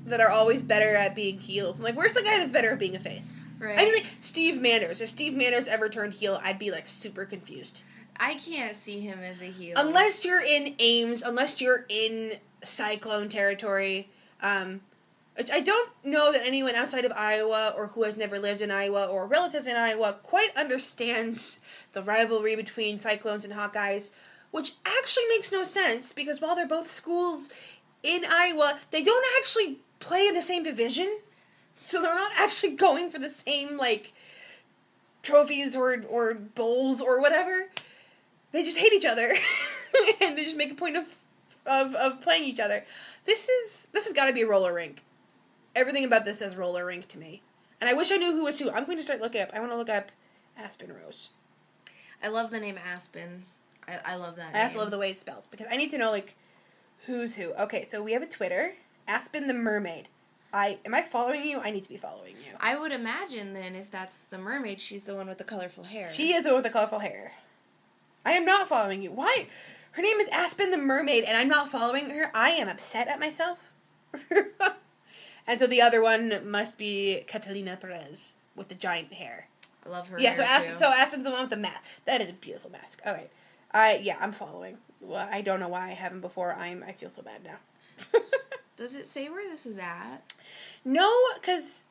that are always better at being heels. I'm like, where's the guy that's better at being a face? Right. I mean, like, Steve Manners. If Steve Manners ever turned heel, I'd be, like, super confused. I can't see him as a heel. Unless you're in Ames, unless you're in Cyclone territory. I don't know that anyone outside of Iowa or who has never lived in Iowa or a relative in Iowa quite understands the rivalry between Cyclones and Hawkeyes, which actually makes no sense because while they're both schools in Iowa, they don't actually play in the same division. So they're not actually going for the same, like, trophies or bowls or whatever. They just hate each other. And they just make a point of playing each other. This has got to be a roller rink. Everything about this says roller rink to me. And I wish I knew who was who. I'm going to start looking up. I want to look up Aspen Rose. I love the name Aspen. I love that name. I also love the way it's spelled. Because I need to know, like, who's who. Okay, so we have a Twitter. Aspen the Mermaid. Am I following you? I need to be following you. I would imagine, then, if that's the mermaid, she's the one with the colorful hair. She is the one with the colorful hair. I am not following you. Why? Her name is Aspen the Mermaid, and I'm not following her. I am upset at myself. And so the other one must be Catalina Perez with the giant hair. I love her. Yeah, hair so Aspen's the one with the mask. That is a beautiful mask. All right. I'm following. Well, I don't know why I haven't before. I feel so bad now. Does it say where this is at? No, because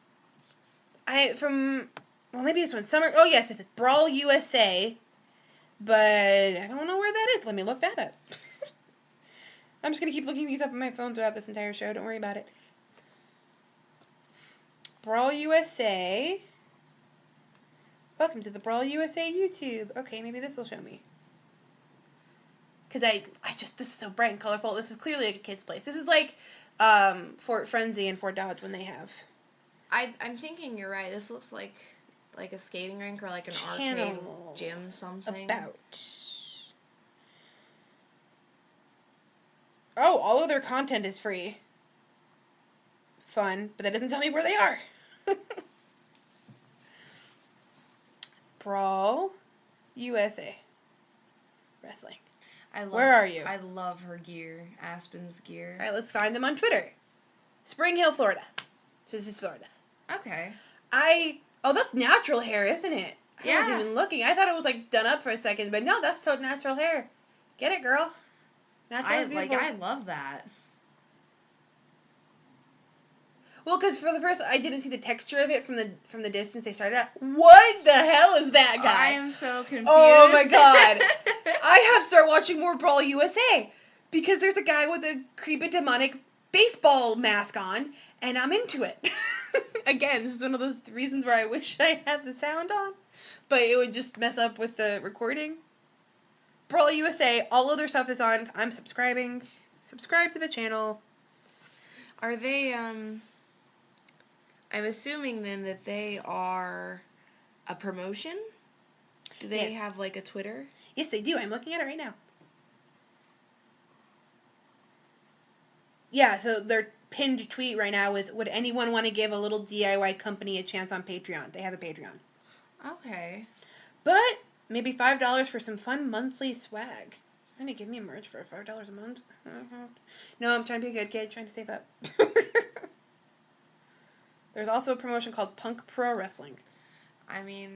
maybe this one's summer. Oh, yes, this is Brawl USA, but I don't know where that is. Let me look that up. I'm just going to keep looking these up on my phone throughout this entire show. Don't worry about it. Brawl USA. Welcome to the Brawl USA YouTube. Okay, maybe this will show me. Because this is so bright and colorful. This is clearly like a kid's place. This is like Fort Frenzy and Fort Dodge when they have. I'm thinking you're right. This looks like a skating rink or like an arcade gym something. Oh, all of their content is free. Fun, but that doesn't tell me where they are. Brawl USA Wrestling. Where are you? I love her gear. Aspen's gear. All right, let's find them on Twitter. Spring Hill, Florida. So this is Florida. Okay. That's natural hair, isn't it? I wasn't even looking. I thought it was like done up for a second, but no, that's so natural hair. Get it, girl. Natural is beautiful. I love that. Well, because for the first, I didn't see the texture of it from the distance they started at. What the hell is that guy? I am so confused. Oh my god. I have to start watching more Brawl USA. Because there's a guy with a creepy demonic baseball mask on, and I'm into it. Again, this is one of those reasons where I wish I had the sound on, but it would just mess up with the recording. Brawl USA, all of their stuff is on. I'm subscribing. Subscribe to the channel. Are they, I'm assuming then that they are a promotion? Do they have like a Twitter? Yes, they do. I'm looking at it right now. Yeah, so their pinned tweet right now is, would anyone want to give a little DIY company a chance on Patreon? They have a Patreon. Okay. But maybe $5 for some fun monthly swag. Trying to give me a merch for $5 a month? No, I'm trying to be a good kid, trying to save up. There's also a promotion called Punk Pro Wrestling. I mean,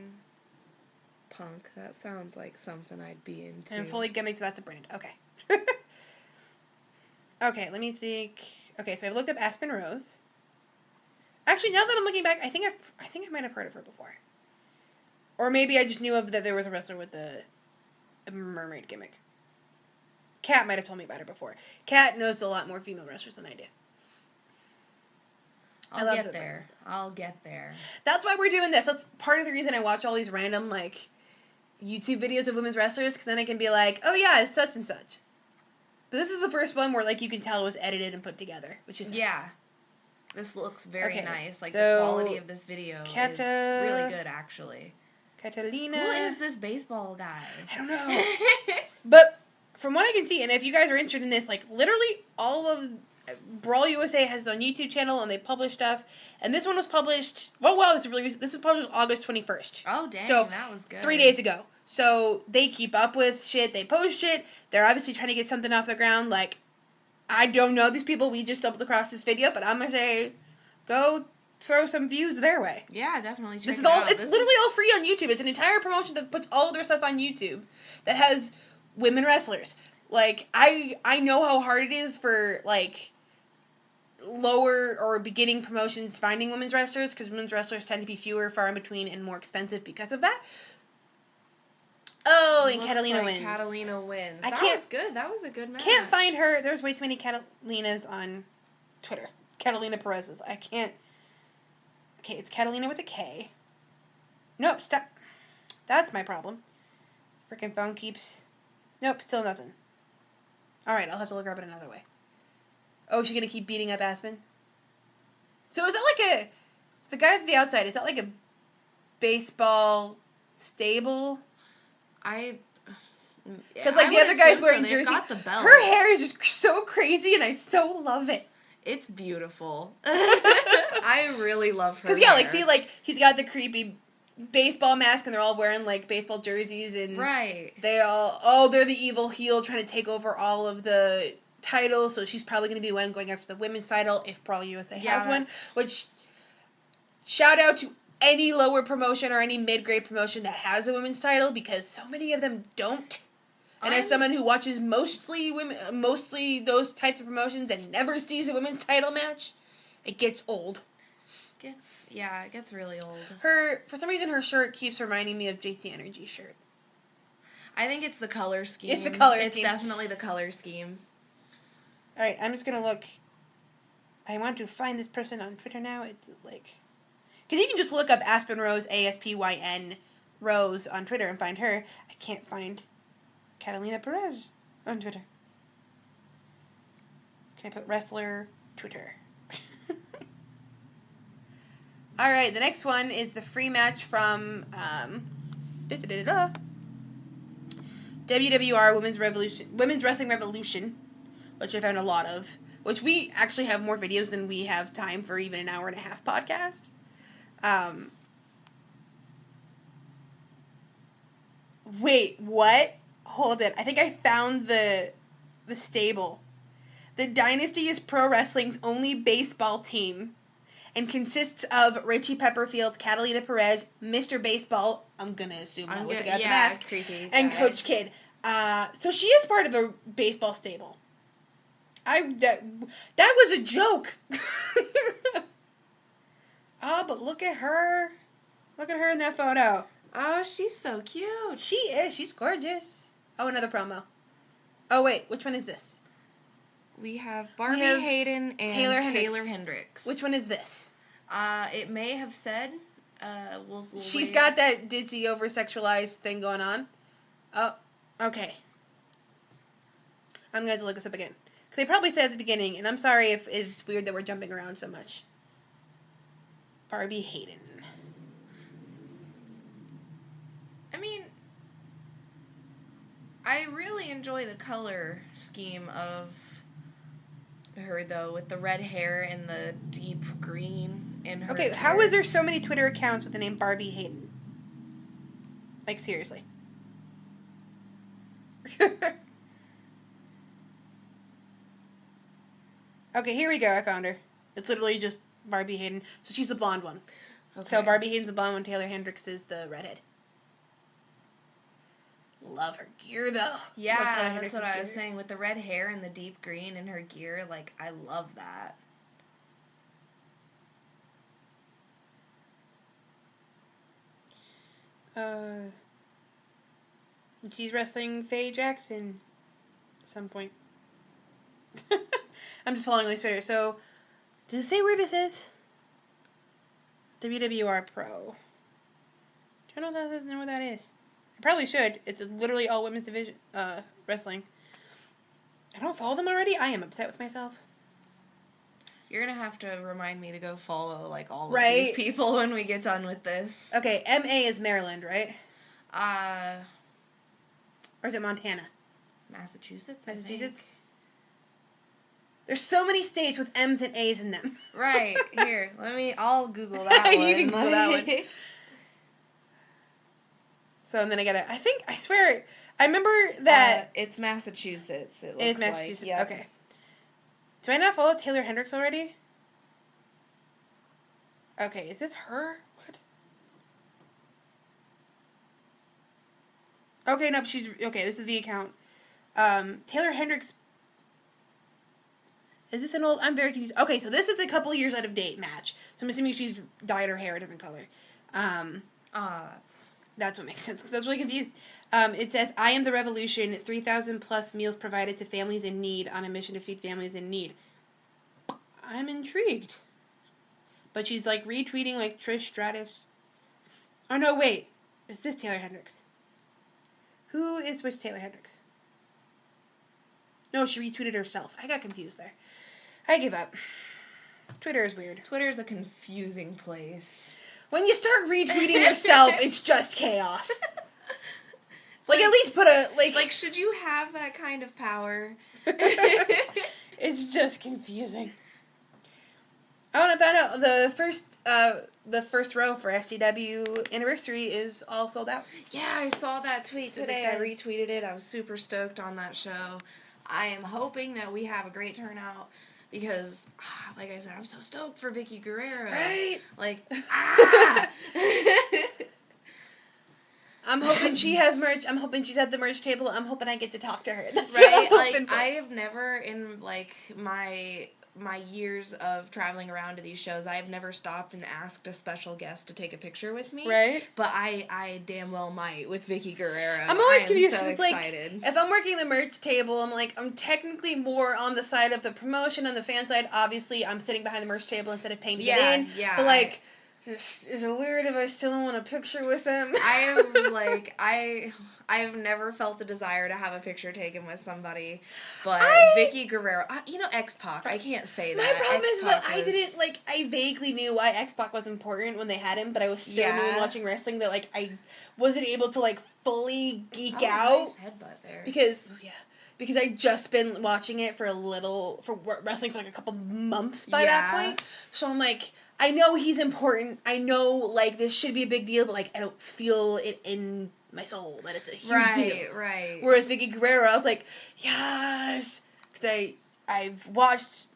punk, that sounds like something I'd be into. And fully gimmicked, that's a brand. Okay. Okay, let me think. Okay, so I've looked up Aspen Rose. Actually, now that I'm looking back, I think I might have heard of her before. Or maybe I just knew that there was a wrestler with a mermaid gimmick. Kat might have told me about her before. Kat knows a lot more female wrestlers than I do. I'll get there. That's why we're doing this. That's part of the reason I watch all these random, like, YouTube videos of women's wrestlers, because then I can be like, oh yeah, it's such and such. But this is the first one where, like, you can tell it was edited and put together, which is nice. Yeah. This looks very nice. Like, so the quality of this video is really good, actually. Catalina. Who is this baseball guy? I don't know. But from what I can see, and if you guys are interested in this, like, literally all of Brawl USA has its own YouTube channel, and they publish stuff. And this one was published, this was published August 21st. Oh, dang, so, that was good. 3 days ago. So, they keep up with shit, they post shit, they're obviously trying to get something off the ground, like, I don't know these people. We just stumbled across this video, but I'm going to say go throw some views their way. Yeah, definitely check This is it all. out. It's literally all free on YouTube. It's an entire promotion that puts all of their stuff on YouTube that has women wrestlers. Like, I know how hard it is for, like, lower or beginning promotions finding women's wrestlers, because women's wrestlers tend to be fewer, far in between, and more expensive because of that. Oh, and Looks Catalina like wins. Catalina wins. I That can't- was good. That was a good match. Can't find her. There's way too many Catalinas on Twitter. Catalina Perez's. I can't. Okay, it's Catalina with a K. Nope, stop. That's my problem. Freaking phone keeps... Nope, still nothing. Alright, I'll have to look her up in another way. Oh, is she gonna keep beating up Aspen? So is that like a... So the guys at the outside, is that like a baseball stable? Because, like, the other guy's wearing jersey. Got the belt. Her hair is just so crazy, and I so love it. It's beautiful. I really love her. Because, yeah, like, see, like, he's got the creepy baseball mask, and they're all wearing, like, baseball jerseys, and right. they all, they're the evil heel trying to take over all of the titles, so she's probably going to be the one going after the women's title if Pro USA has one, which, shout out to any lower promotion or any mid-grade promotion that has a women's title, because so many of them don't. And as someone who watches mostly those types of promotions and never sees a women's title match, it gets old. It gets really old. For some reason, her shirt keeps reminding me of JT Energy's shirt. I think it's the color scheme. It's the color scheme. It's definitely the color scheme. Alright, I'm just gonna look. I want to find this person on Twitter now. It's like... Because you can just look up Aspen Rose, ASPYN Rose on Twitter and find her. I can't find Catalina Perez on Twitter. Can I put wrestler Twitter? Alright, the next one is the free match from WWR Women's Wrestling Revolution, which I found a lot of. Which we actually have more videos than we have time for even an hour and a half podcast. Wait, what? Hold it. I think I found the stable. The Dynasty is pro wrestling's only baseball team and consists of Richie Pepperfield, Catalina Perez, Mr. Baseball, I'm gonna assume that was the guy with the mask, creepy and guy. Coach Kidd. So she is part of the baseball stable. That was a joke. Oh, but look at her. Look at her in that photo. Oh, she's so cute. She is. She's gorgeous. Oh, another promo. Oh, wait. Which one is this? We have Barbie Hayden and Taylor Hendricks. Which one is this? It may have said. We'll She's wait. got that ditzy over-sexualized thing going on. Oh, okay. I'm going to have to look this up again. Because they probably said at the beginning, and I'm sorry if it's weird that we're jumping around so much. Barbie Hayden. I mean, I really enjoy the color scheme of her, though, with the red hair and the deep green in her Okay, hair. how is there so many Twitter accounts with the name Barbie Hayden? Like, seriously. Okay, here we go. I found her. It's literally just Barbie Hayden. So she's the blonde one. Okay. So Barbie Hayden's the blonde one. Taylor Hendricks is the redhead. Love her gear, though. Yeah, Love Taylor that's Hendricks' what I was gear. saying. With the red hair and the deep green in her gear, like, I love that. And she's wrestling Faye Jackson at some point. I'm just following on Twitter. So, does it say where this is? WWR Pro. Do you know what that is? I probably should. It's literally all women's division wrestling. I don't follow them already. I am upset with myself. You're gonna have to remind me to go follow, like, all of Right. these people when we get done with this. Okay, MA is Maryland, right? Uh, Or is it Montana? Massachusetts, Massachusetts? I think. There's so many states with M's and A's in them. Right, here, I'll Google that one. You can Google that one. So, and then I swear, I remember that... It's Massachusetts, it looks It is Massachusetts, like. Yep. okay. Do I not follow Taylor Hendricks already? Okay, is this her? What? Okay, no, she's... Okay, this is the account. Taylor Hendricks... Is this an old... I'm very confused. Okay, so this is a couple years out of date match. So I'm assuming she's dyed her hair a different color. That's what makes sense, because I was really confused. It says, I am the revolution, 3,000 plus meals provided to families in need on a mission to feed families in need. I'm intrigued. But she's, like, retweeting, like, Trish Stratus. Oh, no, wait. Is this Taylor Hendricks? Who is which Taylor Hendricks? No, she retweeted herself. I got confused there. I give up. Twitter is weird. Twitter's a confusing place. When you start retweeting yourself, it's just chaos. Like, at least put a, like... Like, should you have that kind of power? It's just confusing. I want to find out the first row for SCW Anniversary is all sold out. Yeah, I saw that tweet today. I retweeted it. I was super stoked on that show. I am hoping that we have a great turnout because, like I said, I'm so stoked for Vicky Guerrero. Right? Like, I'm hoping she has merch. I'm hoping she's at the merch table. I'm hoping I get to talk to her. That's right? what I'm hoping like, for. I have never, in, like, my years of traveling around to these shows, I have never stopped and asked a special guest to take a picture with me. Right. But I damn well might with Vicky Guerrero. I'm always confused so because, like, excited. if I'm working the merch table, I'm technically more on the side of the promotion. On the fan side, obviously, I'm sitting behind the merch table instead of paying to get in. Yeah. But, like, is it weird if I still don't want a picture with him? I have never felt the desire to have a picture taken with somebody, but Vicky Guerrero, X-Pac, I can't say that. My problem is that X-Pac I didn't, like, I vaguely knew why X-Pac was important when they had him, but I was so new in watching wrestling that, like, I wasn't able to, like, fully geek out. Nice headbutt there. Because I'd just been watching it for wrestling for, like, a couple months by that point. So I'm like, I know he's important. I know, like, this should be a big deal, but, like, I don't feel it in my soul that it's a huge deal. Right. Whereas Vicky Guerrero, I was like, yes! Because I've watched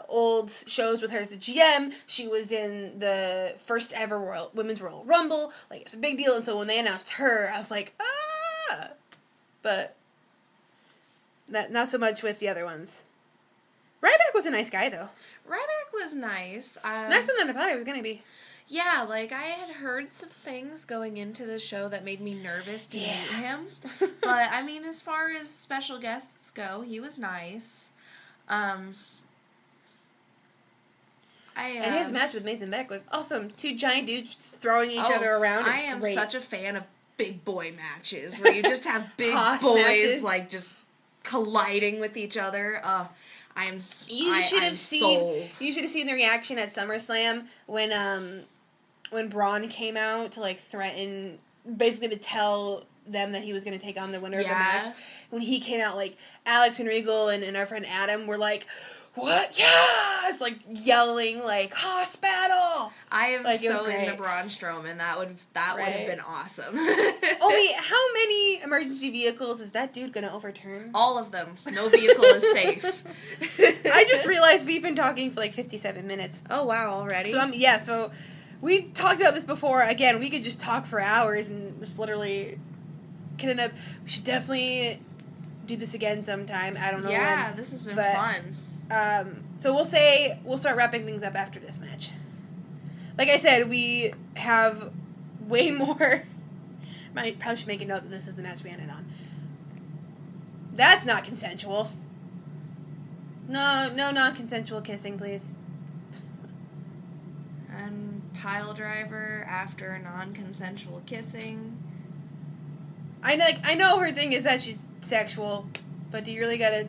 old shows with her as the GM. She was in the first ever Women's Royal Rumble. Like, it's a big deal. And so when they announced her, I was like, ah! But not so much with the other ones. Ryback was a nice guy, though. Ryback was nice. Nicer than I thought he was going to be. Yeah, like, I had heard some things going into the show that made me nervous to meet him. But, I mean, as far as special guests go, he was nice. And his match with Mason Beck was awesome. Two giant dudes just throwing each other around. I am such a fan of big boy matches, where you just have big boys, matches. Like, just colliding with each other. You should have seen the reaction at SummerSlam when Braun came out to, like, threaten, basically to tell them that he was going to take on the winner of the match. When he came out, like, Alex and Regal and our friend Adam were like, what? Yes! Like, yelling, like, Hoss battle! I am so into Braun Strowman. That would have been awesome. How many emergency vehicles is that dude going to overturn? All of them. No vehicle is safe. I just realized we've been talking for, like, 57 minutes. Oh, wow, already? So we talked about this before. Again, we could just talk for hours, and this literally could end up... We should definitely do this again sometime. I don't know when. Yeah, this has been fun. So we'll start wrapping things up after this match. Like I said, we have way more... I probably should make a note that this is the match we ended on. That's not consensual. No non-consensual kissing, please. And pile driver after non-consensual kissing. I know her thing is that she's sexual, but do you really gotta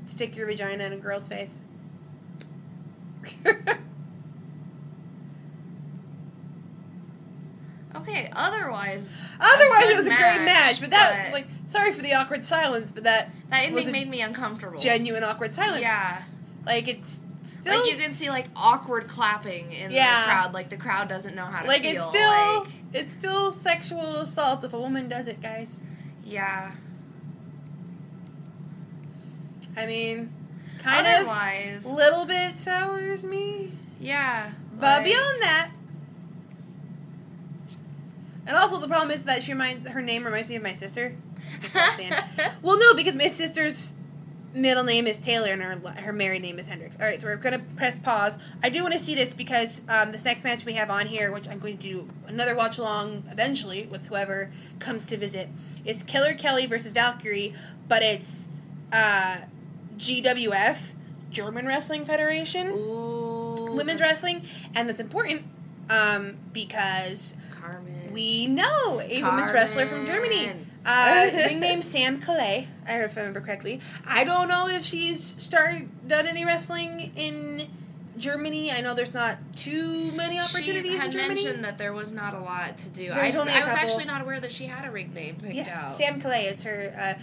stick your vagina in a girl's face? Okay, otherwise it was a great match, but that, like, sorry for the awkward silence, but that ending made me uncomfortable. Genuine awkward silence. Yeah. Like, it's still... Like, you can see, like, awkward clapping in the crowd. Like, the crowd doesn't know how to feel. It's still sexual assault if a woman does it, guys. Yeah. I mean... kind Otherwise, of little bit sours me. Yeah. But beyond that, and also the problem is that her name reminds me of my sister. Well, no, because my sister's middle name is Taylor and her married name is Hendricks. All right, so we're gonna press pause. I do want to see this because this next match we have on here, which I'm going to do another watch along eventually with whoever comes to visit, is Killer Kelly versus Valkyrie, but it's GWF, German Wrestling Federation. Ooh. Women's wrestling, and that's important because Carmen. we know a women's wrestler from Germany. Ring name Sam Calais, if I remember correctly. I don't know if she's done any wrestling in Germany. I know there's not too many opportunities in Germany. She had mentioned that there was not a lot to do. I was actually not aware that she had a ring name picked out. Sam Calais. It's her.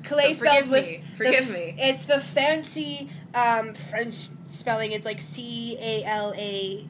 Calais so forgive me. Forgive me. It's the fancy French spelling. It's like Calait.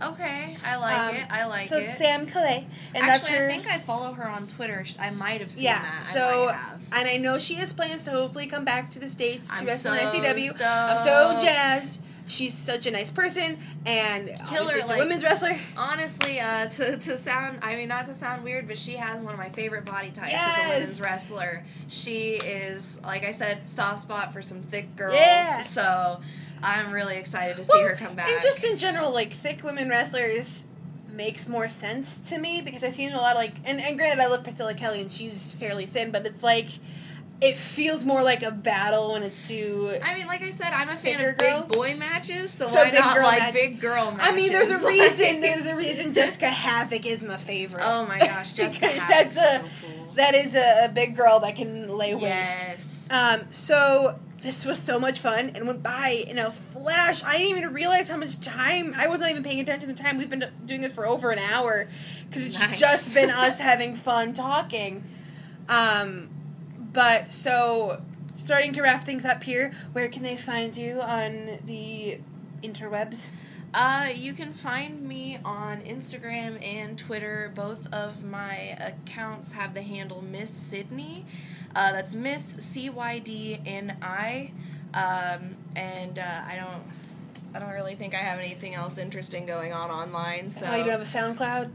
Okay, I like it. I like it. So Sam Calais, and actually, that's her. I think I follow her on Twitter. I might have seen that. Yeah. So, and I know she has plans to hopefully come back to the States to wrestle in ICW. I'm so jazzed. She's such a nice person and obviously a women's wrestler. Honestly, to sound, I mean, not to sound weird, but she has one of my favorite body types as a women's wrestler. She is, like I said, soft spot for some thick girls. Yeah. So I'm really excited to see her come back. And just in general, like, thick women wrestlers makes more sense to me because I've seen a lot of, like, and granted, I love Priscilla Kelly and she's fairly thin, but it's like, it feels more like a battle when it's too. I mean, like I said, I'm a fan of girls. big boy matches, so why not like big girl matches? I mean, there's a reason. There's a reason Jessica Havoc is my favorite. Oh my gosh, Jessica Havoc. So cool. That is a big girl that can lay waste. Yes. So this was so much fun and went by in a flash. I didn't even realize how much time. I wasn't even paying attention to the time. We've been doing this for over an hour because it's just been us having fun talking. But so, starting to wrap things up here, where can they find you on the interwebs? You can find me on Instagram and Twitter. Both of my accounts have the handle Miss Cydni. That's Miss CYDNI. And I don't really think I have anything else interesting going on online. So you don't have a SoundCloud?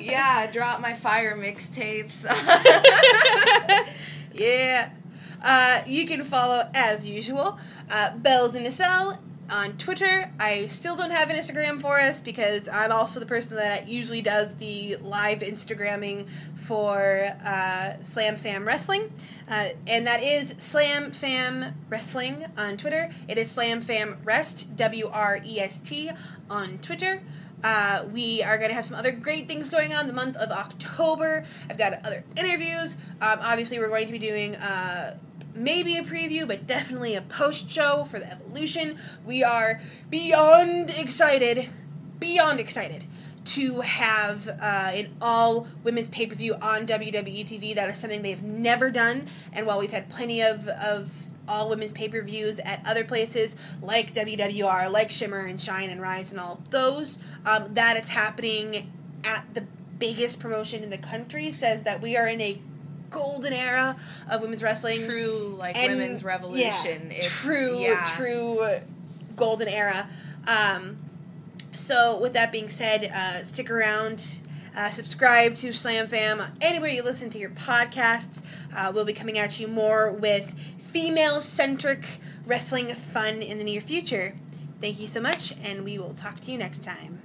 Yeah, drop my fire mixtapes. Yeah. You can follow, as usual, Bells in a Cell on Twitter. I still don't have an Instagram for us because I'm also the person that usually does the live Instagramming for Slam Fam Wrestling. And that is Slam Fam Wrestling on Twitter. It is Slam Fam Rest, WREST, on Twitter. We are going to have some other great things going on the month of October. I've got other interviews. Obviously, we're going to be doing maybe a preview, but definitely a post-show for the Evolution. We are beyond excited to have an all-women's pay-per-view on WWE TV. That is something they've never done, and while we've had plenty of all-women's pay-per-views at other places, like WWR, like Shimmer and Shine and Rise and all of those, that it's happening at the biggest promotion in the country says that we are in a golden era of women's wrestling. True, like, women's revolution. Yeah, true golden era. So, with that being said, stick around, subscribe to Slam Fam anywhere you listen to your podcasts. We'll be coming at you more with female-centric wrestling fun in the near future. Thank you so much, and we will talk to you next time.